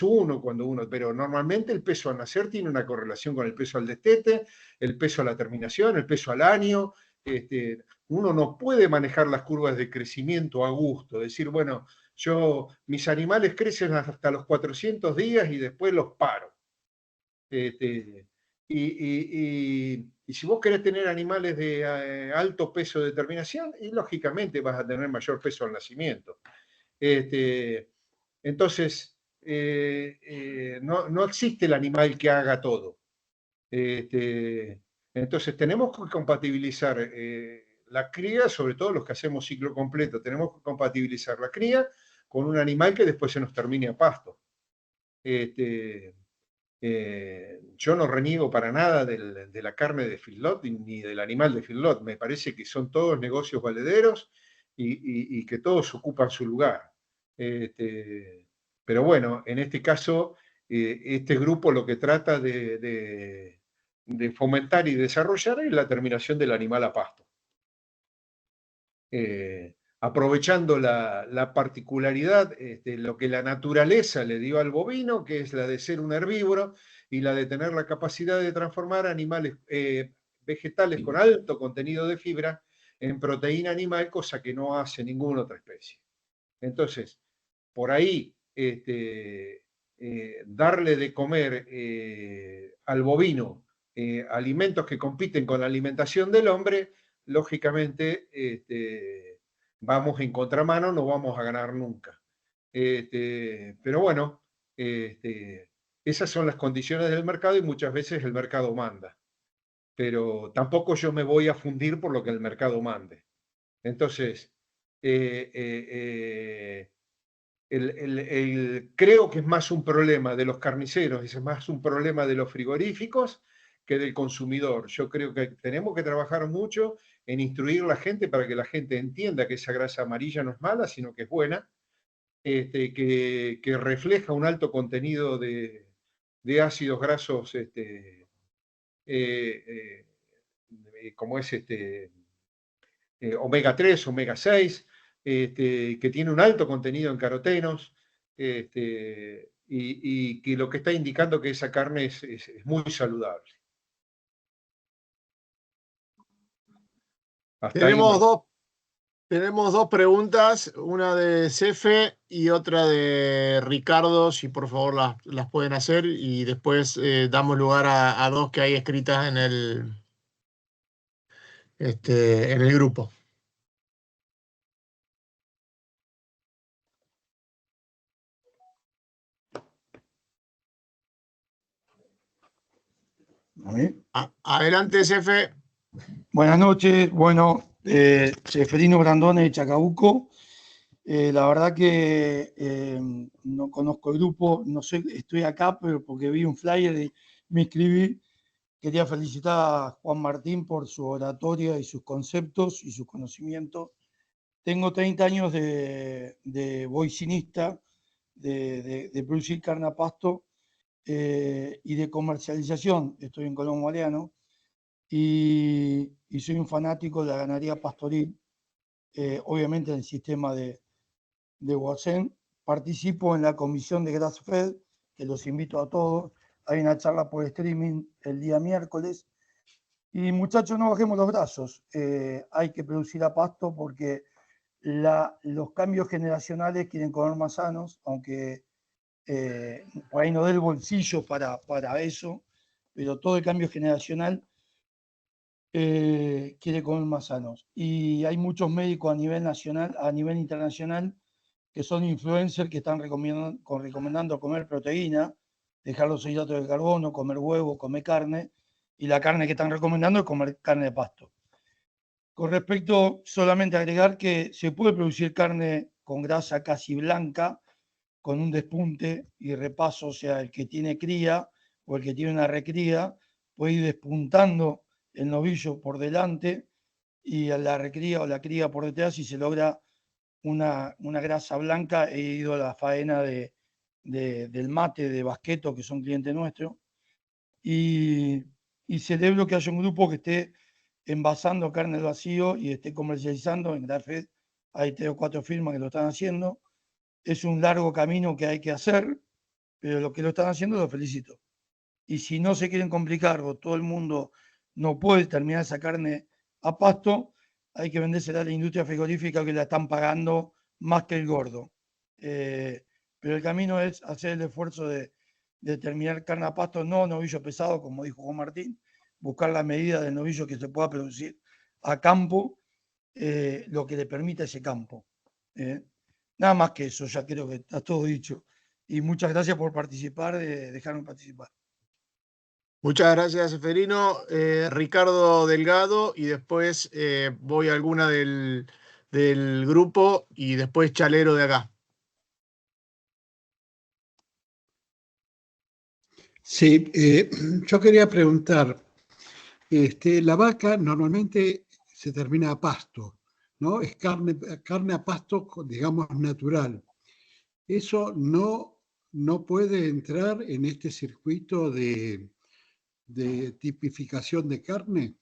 pero normalmente el peso al nacer tiene una correlación con el peso al destete, el peso a la terminación, el peso al año. Uno no puede manejar las curvas de crecimiento a gusto, decir, bueno, mis animales crecen hasta los 400 días y después los paro. Y si vos querés tener animales de alto peso de terminación, y lógicamente vas a tener mayor peso al nacimiento. Entonces, no existe el animal que haga todo. Entonces, tenemos que compatibilizar la cría, sobre todo los que hacemos ciclo completo, tenemos que compatibilizar la cría con un animal que después se nos termine a pasto. Yo no reniego para nada de la carne de feedlot ni del animal de feedlot. Me parece que son todos negocios valederos y que todos ocupan su lugar. Pero bueno, en este caso, este grupo lo que trata de fomentar y desarrollar es la terminación del animal a pasto. Aprovechando la particularidad, lo que la naturaleza le dio al bovino, que es la de ser un herbívoro y la de tener la capacidad de transformar animales vegetales con alto contenido de fibra en proteína animal, cosa que no hace ninguna otra especie. Entonces, por ahí, darle de comer al bovino alimentos que compiten con la alimentación del hombre, lógicamente vamos en contramano, no vamos a ganar nunca. Pero bueno, esas son las condiciones del mercado y muchas veces el mercado manda. Pero tampoco yo me voy a fundir por lo que el mercado mande. Entonces, creo que es más un problema de los carniceros, es más un problema de los frigoríficos que del consumidor. Yo creo que tenemos que trabajar mucho en instruir a la gente para que la gente entienda que esa grasa amarilla no es mala, sino que es buena, que refleja un alto contenido de ácidos grasos, como es omega 3, omega 6, que tiene un alto contenido en carotenos, y que lo que está indicando que esa carne es muy saludable. Tenemos dos preguntas, una de Cefe y otra de Ricardo, si por favor las pueden hacer, y después damos lugar a dos que hay escritas en el grupo. Adelante, Cefe. Buenas noches. Bueno, Ceferino Brandone de Chacabuco. La verdad que no conozco el grupo, no sé, estoy acá, pero porque vi un flyer y me inscribí. Quería felicitar a Juan Martín por su oratoria y sus conceptos y sus conocimientos. Tengo 30 años de boicinista, de producir carne a pasto y de comercialización. Estoy en Colón Mariano y soy un fanático de la ganadería pastoril, obviamente en el sistema de Wosen. Participo en la comisión de Grass-Fed, que los invito a todos. Hay una charla por streaming el día miércoles. Y muchachos, no bajemos los brazos. Hay que producir a pasto porque los cambios generacionales quieren comer más sanos, aunque por ahí no dé el bolsillo para eso, pero todo el cambio generacional quiere comer más sanos. Y hay muchos médicos a nivel nacional, a nivel internacional, que son influencers que están recomendando comer proteína, dejar los hidratos de carbono, comer huevo, comer carne, y la carne que están recomendando es comer carne de pasto. Con respecto, solamente agregar que se puede producir carne con grasa casi blanca, con un despunte y repaso, o sea, el que tiene cría o el que tiene una recría, puede ir despuntando el novillo por delante y a la recría o la cría por detrás, y se logra una grasa blanca. He ido a la faena del mate de Basqueto, que son clientes nuestros, y celebro que haya un grupo que esté envasando carne al vacío y esté comercializando. En Grass-Fed hay 3 o 4 firmas que lo están haciendo. Es un largo camino que hay que hacer, pero los que lo están haciendo los felicito. Y si no se quieren complicar o todo el mundo no puede terminar esa carne a pasto, hay que vendérsela a la industria frigorífica, que la están pagando más que el gordo. Pero el camino es hacer el esfuerzo de terminar carne a pasto, no novillo pesado, como dijo Juan Martín, buscar la medida del novillo que se pueda producir a campo, lo que le permita ese campo. Nada más que eso, ya creo que está todo dicho. Y muchas gracias por participar, dejarme participar. Muchas gracias, Seferino. Ricardo Delgado, y después voy a alguna del grupo, y después Chalero de acá. Sí, yo quería preguntar, la vaca normalmente se termina a pasto, ¿no? Es carne a pasto, digamos, natural. Eso no puede entrar en este circuito de tipificación de carne.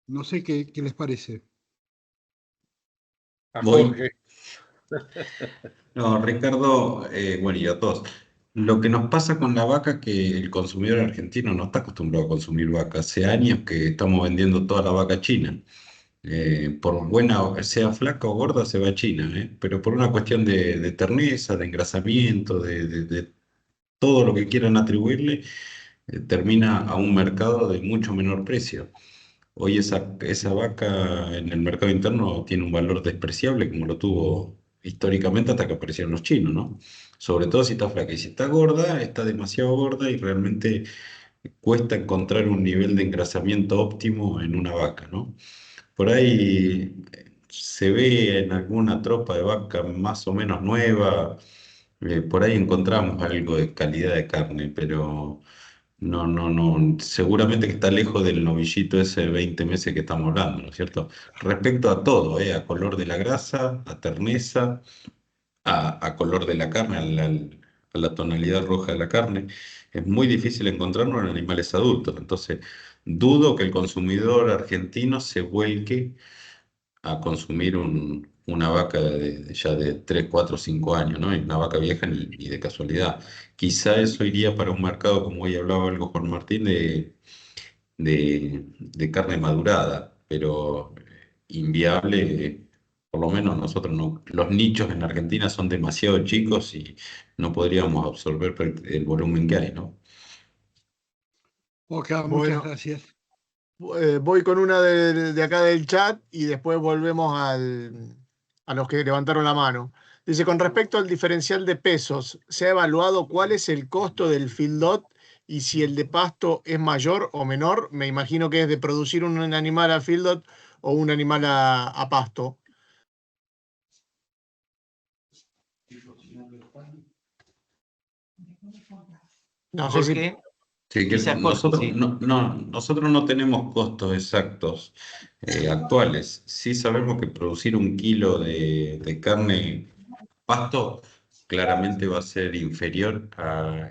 No sé qué les parece. A Jorge. No, Ricardo, bueno, y a todos. Lo que nos pasa con la vaca es que el consumidor argentino no está acostumbrado a consumir vaca. Hace años que estamos vendiendo toda la vaca china. Por buena, sea flaca o gorda, se va a China, pero por una cuestión de terneza, de engrasamiento, de todo lo que quieran atribuirle, termina a un mercado de mucho menor precio. Hoy esa vaca en el mercado interno tiene un valor despreciable como lo tuvo históricamente hasta que aparecieron los chinos, ¿no? Sobre todo si está flaca. Y si está gorda, está demasiado gorda y realmente cuesta encontrar un nivel de engrasamiento óptimo en una vaca, ¿no? Por ahí se ve en alguna tropa de vaca más o menos nueva, por ahí encontramos algo de calidad de carne, pero no, seguramente que está lejos del novillito ese de 20 meses que estamos hablando, ¿no es cierto? Respecto a todo, a color de la grasa, a terneza, a color de la carne, a la tonalidad roja de la carne, es muy difícil encontrarlo en animales adultos. Entonces, dudo que el consumidor argentino se vuelque a consumir una vaca ya de 3 4 5 años, ¿no? Y una vaca vieja ni de casualidad. Quizá eso iría para un mercado, como hoy hablaba algo Juan Martín, de carne madurada, pero inviable, por lo menos nosotros no. Los nichos en Argentina son demasiado chicos y no podríamos absorber el volumen que hay, ¿no? Ok, muchas Bueno, gracias. voy con una de acá del chat y después volvemos a los que levantaron la mano. Dice, con respecto al diferencial de pesos, ¿se ha evaluado cuál es el costo del feedlot y si el de pasto es mayor o menor? Me imagino que es de producir un animal a feedlot o un animal a pasto. No sé si... Jorge, Sí, que quizás Jorge, nosotros sí. nosotros no tenemos costos exactos actuales. Sí sabemos que producir un kilo de carne pasto claramente va a ser inferior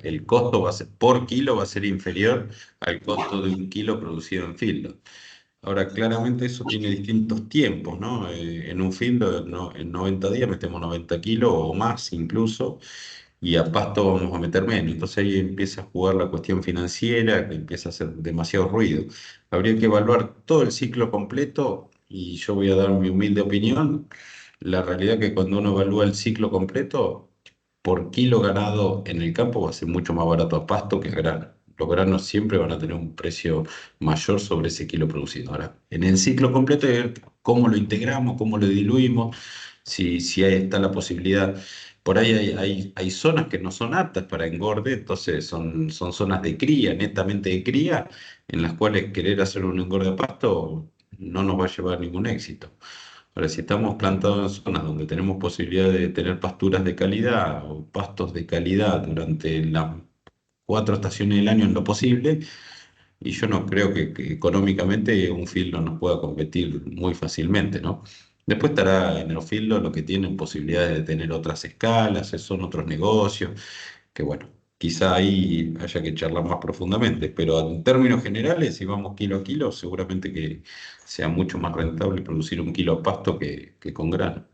el costo va a ser, por kilo va a ser inferior al costo de un kilo producido en fildo. Ahora, claramente eso tiene distintos tiempos, ¿no? En un fildo, no, en 90 días metemos 90 kilos o más incluso y a pasto vamos a meter menos. Entonces ahí empieza a jugar la cuestión financiera, que empieza a hacer demasiado ruido. Habría que evaluar todo el ciclo completo y yo voy a dar mi humilde opinión. La realidad es que cuando uno evalúa el ciclo completo, por kilo ganado en el campo va a ser mucho más barato a pasto que a grano. Los granos siempre van a tener un precio mayor sobre ese kilo producido. Ahora, en el ciclo completo, cómo lo integramos, cómo lo diluimos, si ahí está la posibilidad. Por ahí hay zonas que no son aptas para engorde, entonces son zonas de cría, netamente de cría, en las cuales querer hacer un engorde a pasto no nos va a llevar a ningún éxito. Ahora, si estamos plantados en zonas donde tenemos posibilidad de tener pasturas de calidad o pastos de calidad durante las 4 estaciones del año en lo posible, y yo no creo que económicamente un fieldo nos pueda competir muy fácilmente, ¿no? Después estará en el fieldo lo que tienen posibilidades de tener otras escalas, son otros negocios, que bueno, quizá ahí haya que charlar más profundamente, pero en términos generales, si vamos kilo a kilo, seguramente que sea mucho más rentable producir un kilo a pasto que con grano.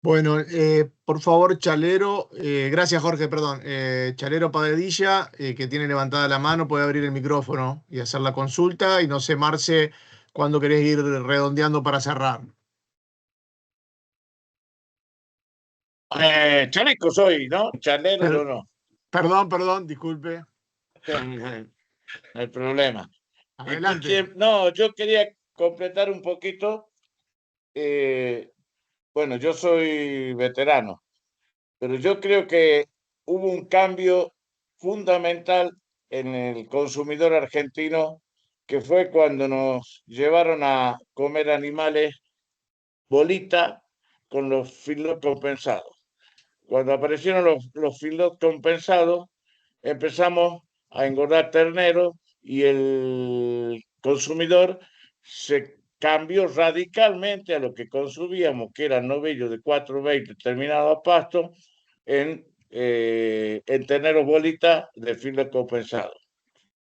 Bueno, por favor, Chalero, gracias Jorge, perdón. Chalero Padedilla, que tiene levantada la mano, puede abrir el micrófono y hacer la consulta. Y no sé, Marce, cuándo querés ir redondeando para cerrar. Chaleco soy, ¿no? Charlero yo no. Perdón, disculpe. No hay problema. Adelante. No, yo quería completar un poquito. Bueno, yo soy veterano, pero yo creo que hubo un cambio fundamental en el consumidor argentino, que fue cuando nos llevaron a comer animales bolita con los feedlot compensados. Cuando aparecieron los feedlot compensados, empezamos a engordar terneros y el consumidor se cambió radicalmente a lo que consumíamos, que eran novillos de 420 terminados a pasto, en terneros bolitas de feedlot compensado.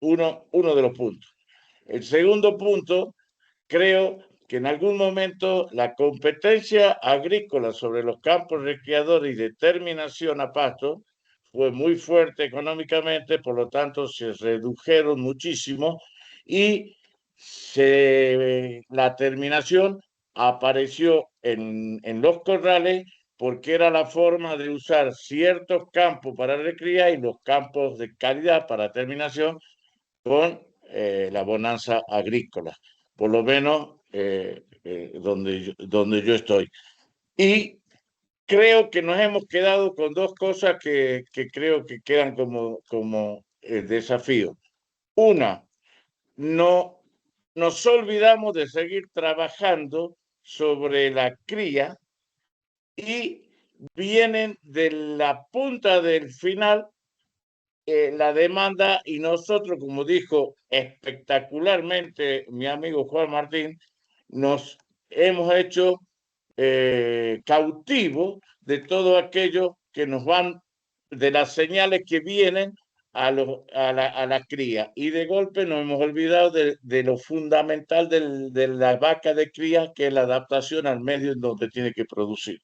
Uno de los puntos. El segundo punto, creo que en algún momento la competencia agrícola sobre los campos recreadores y de terminación a pasto fue muy fuerte económicamente, por lo tanto se redujeron muchísimo y la terminación apareció en los corrales porque era la forma de usar ciertos campos para recría y los campos de calidad para terminación con la bonanza agrícola, por lo menos donde yo estoy. Y creo que nos hemos quedado con dos cosas que creo que quedan como desafío. Una, no nos olvidamos de seguir trabajando sobre la cría y vienen de la punta del final la demanda y nosotros, como dijo espectacularmente mi amigo Juan Martín, nos hemos hecho cautivos de todo aquello que nos van, de las señales que vienen a la cría. Y de golpe nos hemos olvidado de lo fundamental de la vaca de cría, que es la adaptación al medio en donde tiene que producir.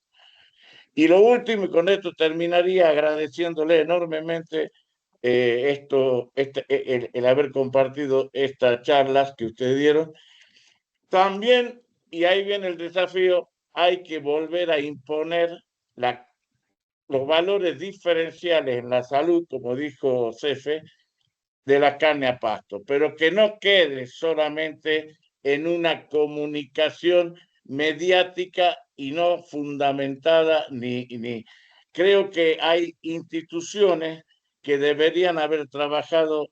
Y lo último, y con esto terminaría agradeciéndole enormemente el haber compartido estas charlas que ustedes dieron. También, y ahí viene el desafío, hay que volver a imponer los valores diferenciales en la salud, como dijo Cefe, de la carne a pasto, pero que no quede solamente en una comunicación mediática y no fundamentada ni. Creo que hay instituciones que deberían haber trabajado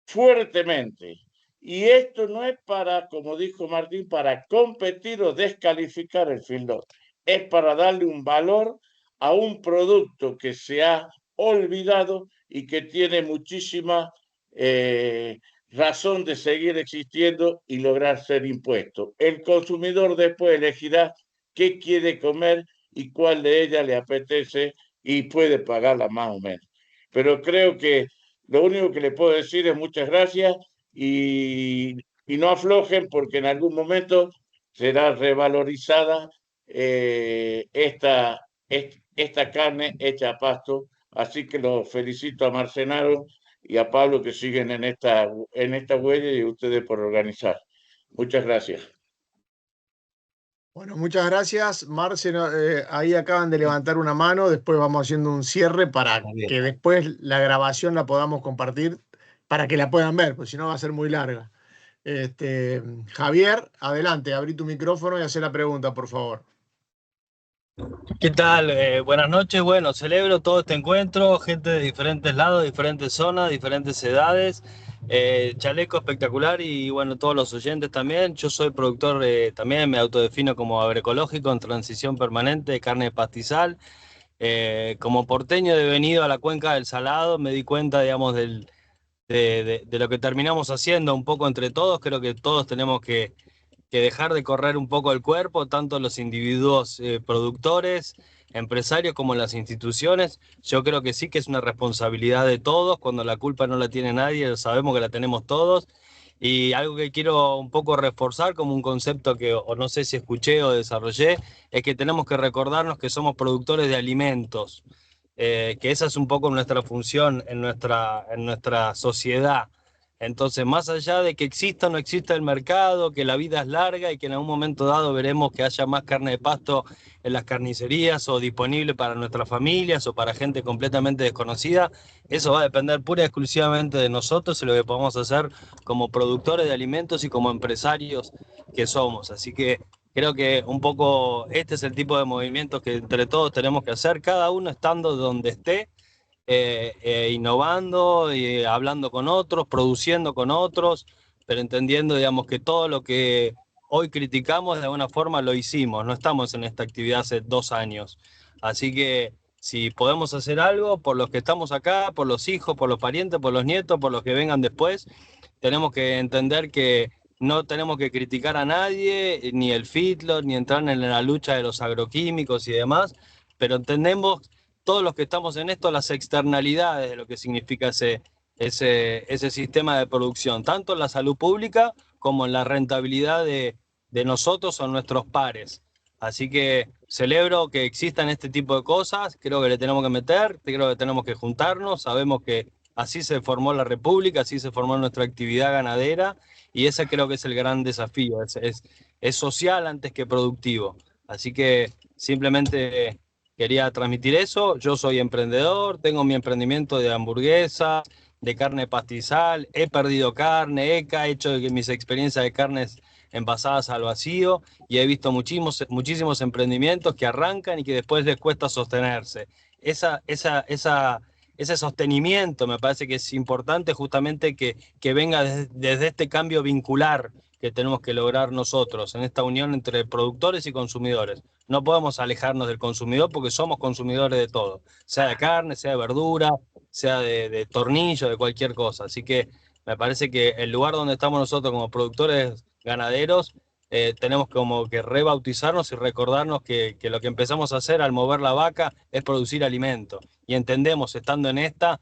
fuertemente. Y esto no es para, como dijo Martín, para competir o descalificar el feedlot. Es para darle un valor a un producto que se ha olvidado y que tiene muchísima razón de seguir existiendo y lograr ser impuesto. El consumidor después elegirá qué quiere comer y cuál de ellas le apetece y puede pagarla más o menos. Pero creo que lo único que le puedo decir es muchas gracias y no aflojen porque en algún momento será revalorizada esta carne hecha a pasto. Así que los felicito a Marcenaro y a Pablo que siguen en esta huella y a ustedes por organizar. Muchas gracias. Bueno, muchas gracias, Marce. Ahí acaban de levantar una mano, después vamos haciendo un cierre para que después la grabación la podamos compartir para que la puedan ver, porque si no va a ser muy larga. Javier, adelante, abrí tu micrófono y haz la pregunta, por favor. ¿Qué tal? Buenas noches. Bueno, celebro todo este encuentro, gente de diferentes lados, diferentes zonas, diferentes edades. Chaleco espectacular y bueno, todos los oyentes también. Yo soy productor, también me autodefino como agroecológico en transición permanente de carne de pastizal. Como porteño de venido a la cuenca del Salado, me di cuenta, digamos, de lo que terminamos haciendo un poco entre todos. Creo que todos tenemos que dejar de correr un poco el cuerpo, tanto los individuos productores, empresarios, como las instituciones. Yo creo que sí que es una responsabilidad de todos, cuando la culpa no la tiene nadie, sabemos que la tenemos todos. Y algo que quiero un poco reforzar como un concepto que o no sé si escuché o desarrollé, es que tenemos que recordarnos que somos productores de alimentos, que esa es un poco nuestra función en nuestra sociedad. Entonces, más allá de que exista o no exista el mercado, que la vida es larga y que en algún momento dado veremos que haya más carne de pasto en las carnicerías o disponible para nuestras familias o para gente completamente desconocida, eso va a depender pura y exclusivamente de nosotros y lo que podamos hacer como productores de alimentos y como empresarios que somos. Así que creo que un poco este es el tipo de movimientos que entre todos tenemos que hacer, cada uno estando donde esté, innovando y hablando con otros, produciendo con otros, pero entendiendo, digamos, que todo lo que hoy criticamos de alguna forma lo hicimos, no estamos en esta actividad hace 2 años. Así que si podemos hacer algo por los que estamos acá, por los hijos, por los parientes, por los nietos, por los que vengan después, tenemos que entender que no tenemos que criticar a nadie, ni el feedlot, ni entrar en la lucha de los agroquímicos y demás, pero entendemos todos los que estamos en esto las externalidades de lo que significa ese sistema de producción, tanto en la salud pública como en la rentabilidad de nosotros o nuestros pares. Así que celebro que existan este tipo de cosas, creo que le tenemos que meter, creo que tenemos que juntarnos, sabemos que así se formó la República, así se formó nuestra actividad ganadera y ese creo que es el gran desafío, es social antes que productivo. Así que simplemente quería transmitir eso, yo soy emprendedor, tengo mi emprendimiento de hamburguesas, de carne pastizal, he perdido carne, he hecho mis experiencias de carnes envasadas al vacío y he visto muchísimos emprendimientos que arrancan y que después les cuesta sostenerse. Ese sostenimiento me parece que es importante justamente que venga desde este cambio vincular que tenemos que lograr nosotros en esta unión entre productores y consumidores. No podemos alejarnos del consumidor porque somos consumidores de todo, sea de carne, sea de verdura, sea de tornillo, de cualquier cosa. Así que me parece que el lugar donde estamos nosotros como productores ganaderos, tenemos como que rebautizarnos y recordarnos que lo que empezamos a hacer al mover la vaca es producir alimento. Y entendemos, estando en esta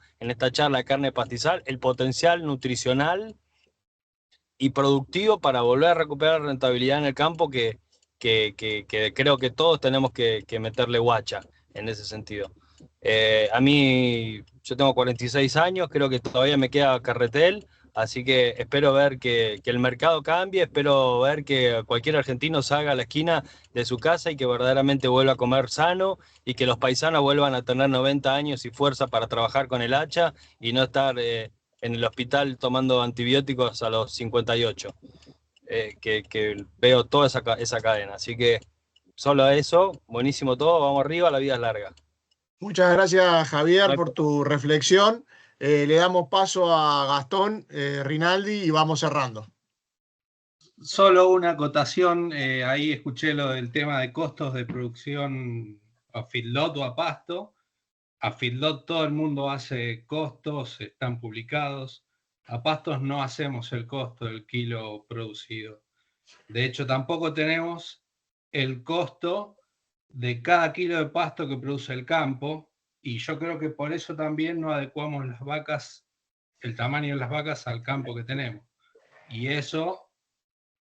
charla de carne pastizal, el potencial nutricional y productivo para volver a recuperar rentabilidad en el campo que creo que todos tenemos que meterle guacha en ese sentido. A mí, yo tengo 46 años, creo que todavía me queda carretel, así que espero ver que el mercado cambie, espero ver que cualquier argentino salga a la esquina de su casa y que verdaderamente vuelva a comer sano y que los paisanos vuelvan a tener 90 años y fuerza para trabajar con el hacha y no estar en el hospital tomando antibióticos a los 58, que veo toda esa cadena. Así que solo eso, buenísimo todo, vamos arriba, la vida es larga. Muchas gracias, Javier, por tu reflexión. Le damos paso a Gastón Rinaldi y vamos cerrando. Solo una acotación, ahí escuché lo del tema de costos de producción a feedlot o a pasto. A feedlot todo el mundo hace costos, están publicados. A pastos no hacemos el costo del kilo producido. De hecho, tampoco tenemos el costo de cada kilo de pasto que produce el campo, y yo creo que por eso también no adecuamos las vacas, el tamaño de las vacas al campo que tenemos. Y eso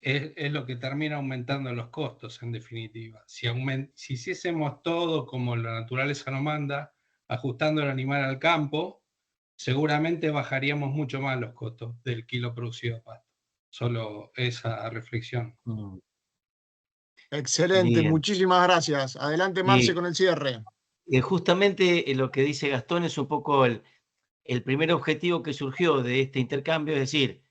es lo que termina aumentando los costos, en definitiva. Si hiciésemos todo como la naturaleza nos manda, ajustando el animal al campo, seguramente bajaríamos mucho más los costos del kilo producido de pasto. Solo esa reflexión. Excelente, Bien. muchísimas gracias. Adelante, Marce, con el cierre. Justamente lo que dice Gastón es un poco el primer objetivo que surgió de este intercambio, es decir,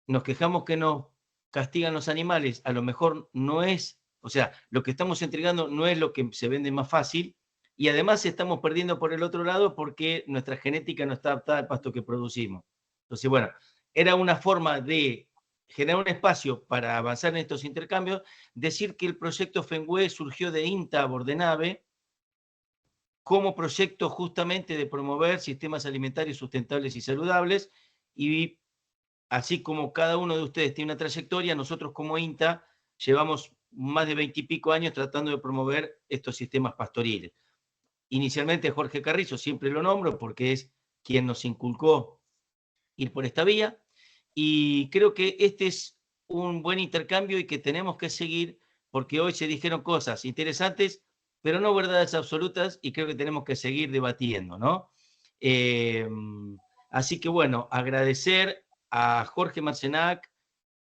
nos quejamos que nos castigan los animales, a lo mejor no es, o sea, lo que estamos entregando no es lo que se vende más fácil, y además estamos perdiendo por el otro lado porque nuestra genética no está adaptada al pasto que producimos. Entonces, bueno, era una forma de generar un espacio para avanzar en estos intercambios, decir que el proyecto FENWE surgió de INTA Bordenave como proyecto justamente de promover sistemas alimentarios sustentables y saludables, y así como cada uno de ustedes tiene una trayectoria, nosotros como INTA llevamos más de 20 y pico años tratando de promover estos sistemas pastoriles. Inicialmente Jorge Carrizo, siempre lo nombro porque es quien nos inculcó ir por esta vía, y creo que este es un buen intercambio y que tenemos que seguir, porque hoy se dijeron cosas interesantes, pero no verdades absolutas, y creo que tenemos que seguir debatiendo, ¿no? Así que bueno, agradecer a Jorge Marcenac,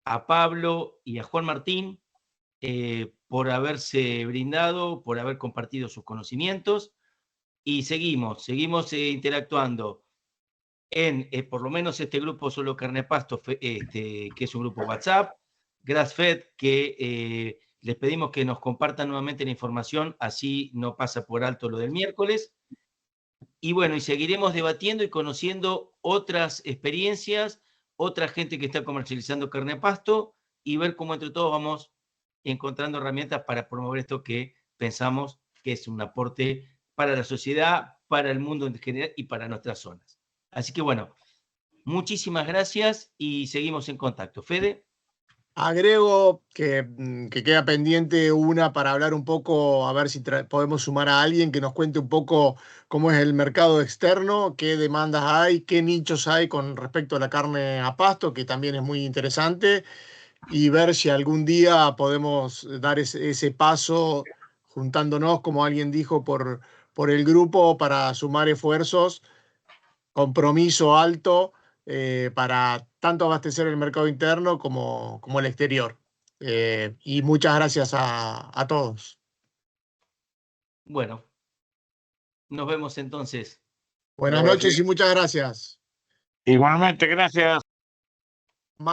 a Pablo y a Juan Martín por haberse brindado, por haber compartido sus conocimientos, y seguimos interactuando en por lo menos este grupo Solo Carne Pasto, que es un grupo WhatsApp, Grassfed, que les pedimos que nos compartan nuevamente la información, así no pasa por alto lo del miércoles. Y bueno, y seguiremos debatiendo y conociendo otras experiencias, otra gente que está comercializando carne a pasto, y ver cómo entre todos vamos encontrando herramientas para promover esto que pensamos que es un aporte para la sociedad, para el mundo en general y para nuestras zonas. Así que bueno, muchísimas gracias y seguimos en contacto. Fede. Agrego que queda pendiente una para hablar un poco, a ver si podemos sumar a alguien que nos cuente un poco cómo es el mercado externo, qué demandas hay, qué nichos hay con respecto a la carne a pasto, que también es muy interesante. y ver si algún día podemos dar ese paso juntándonos, como alguien dijo, por el grupo para sumar esfuerzos, compromiso alto para tanto abastecer el mercado interno como el exterior. Y muchas gracias a todos. Bueno, nos vemos entonces. Buenas noches y muchas gracias. Igualmente, gracias.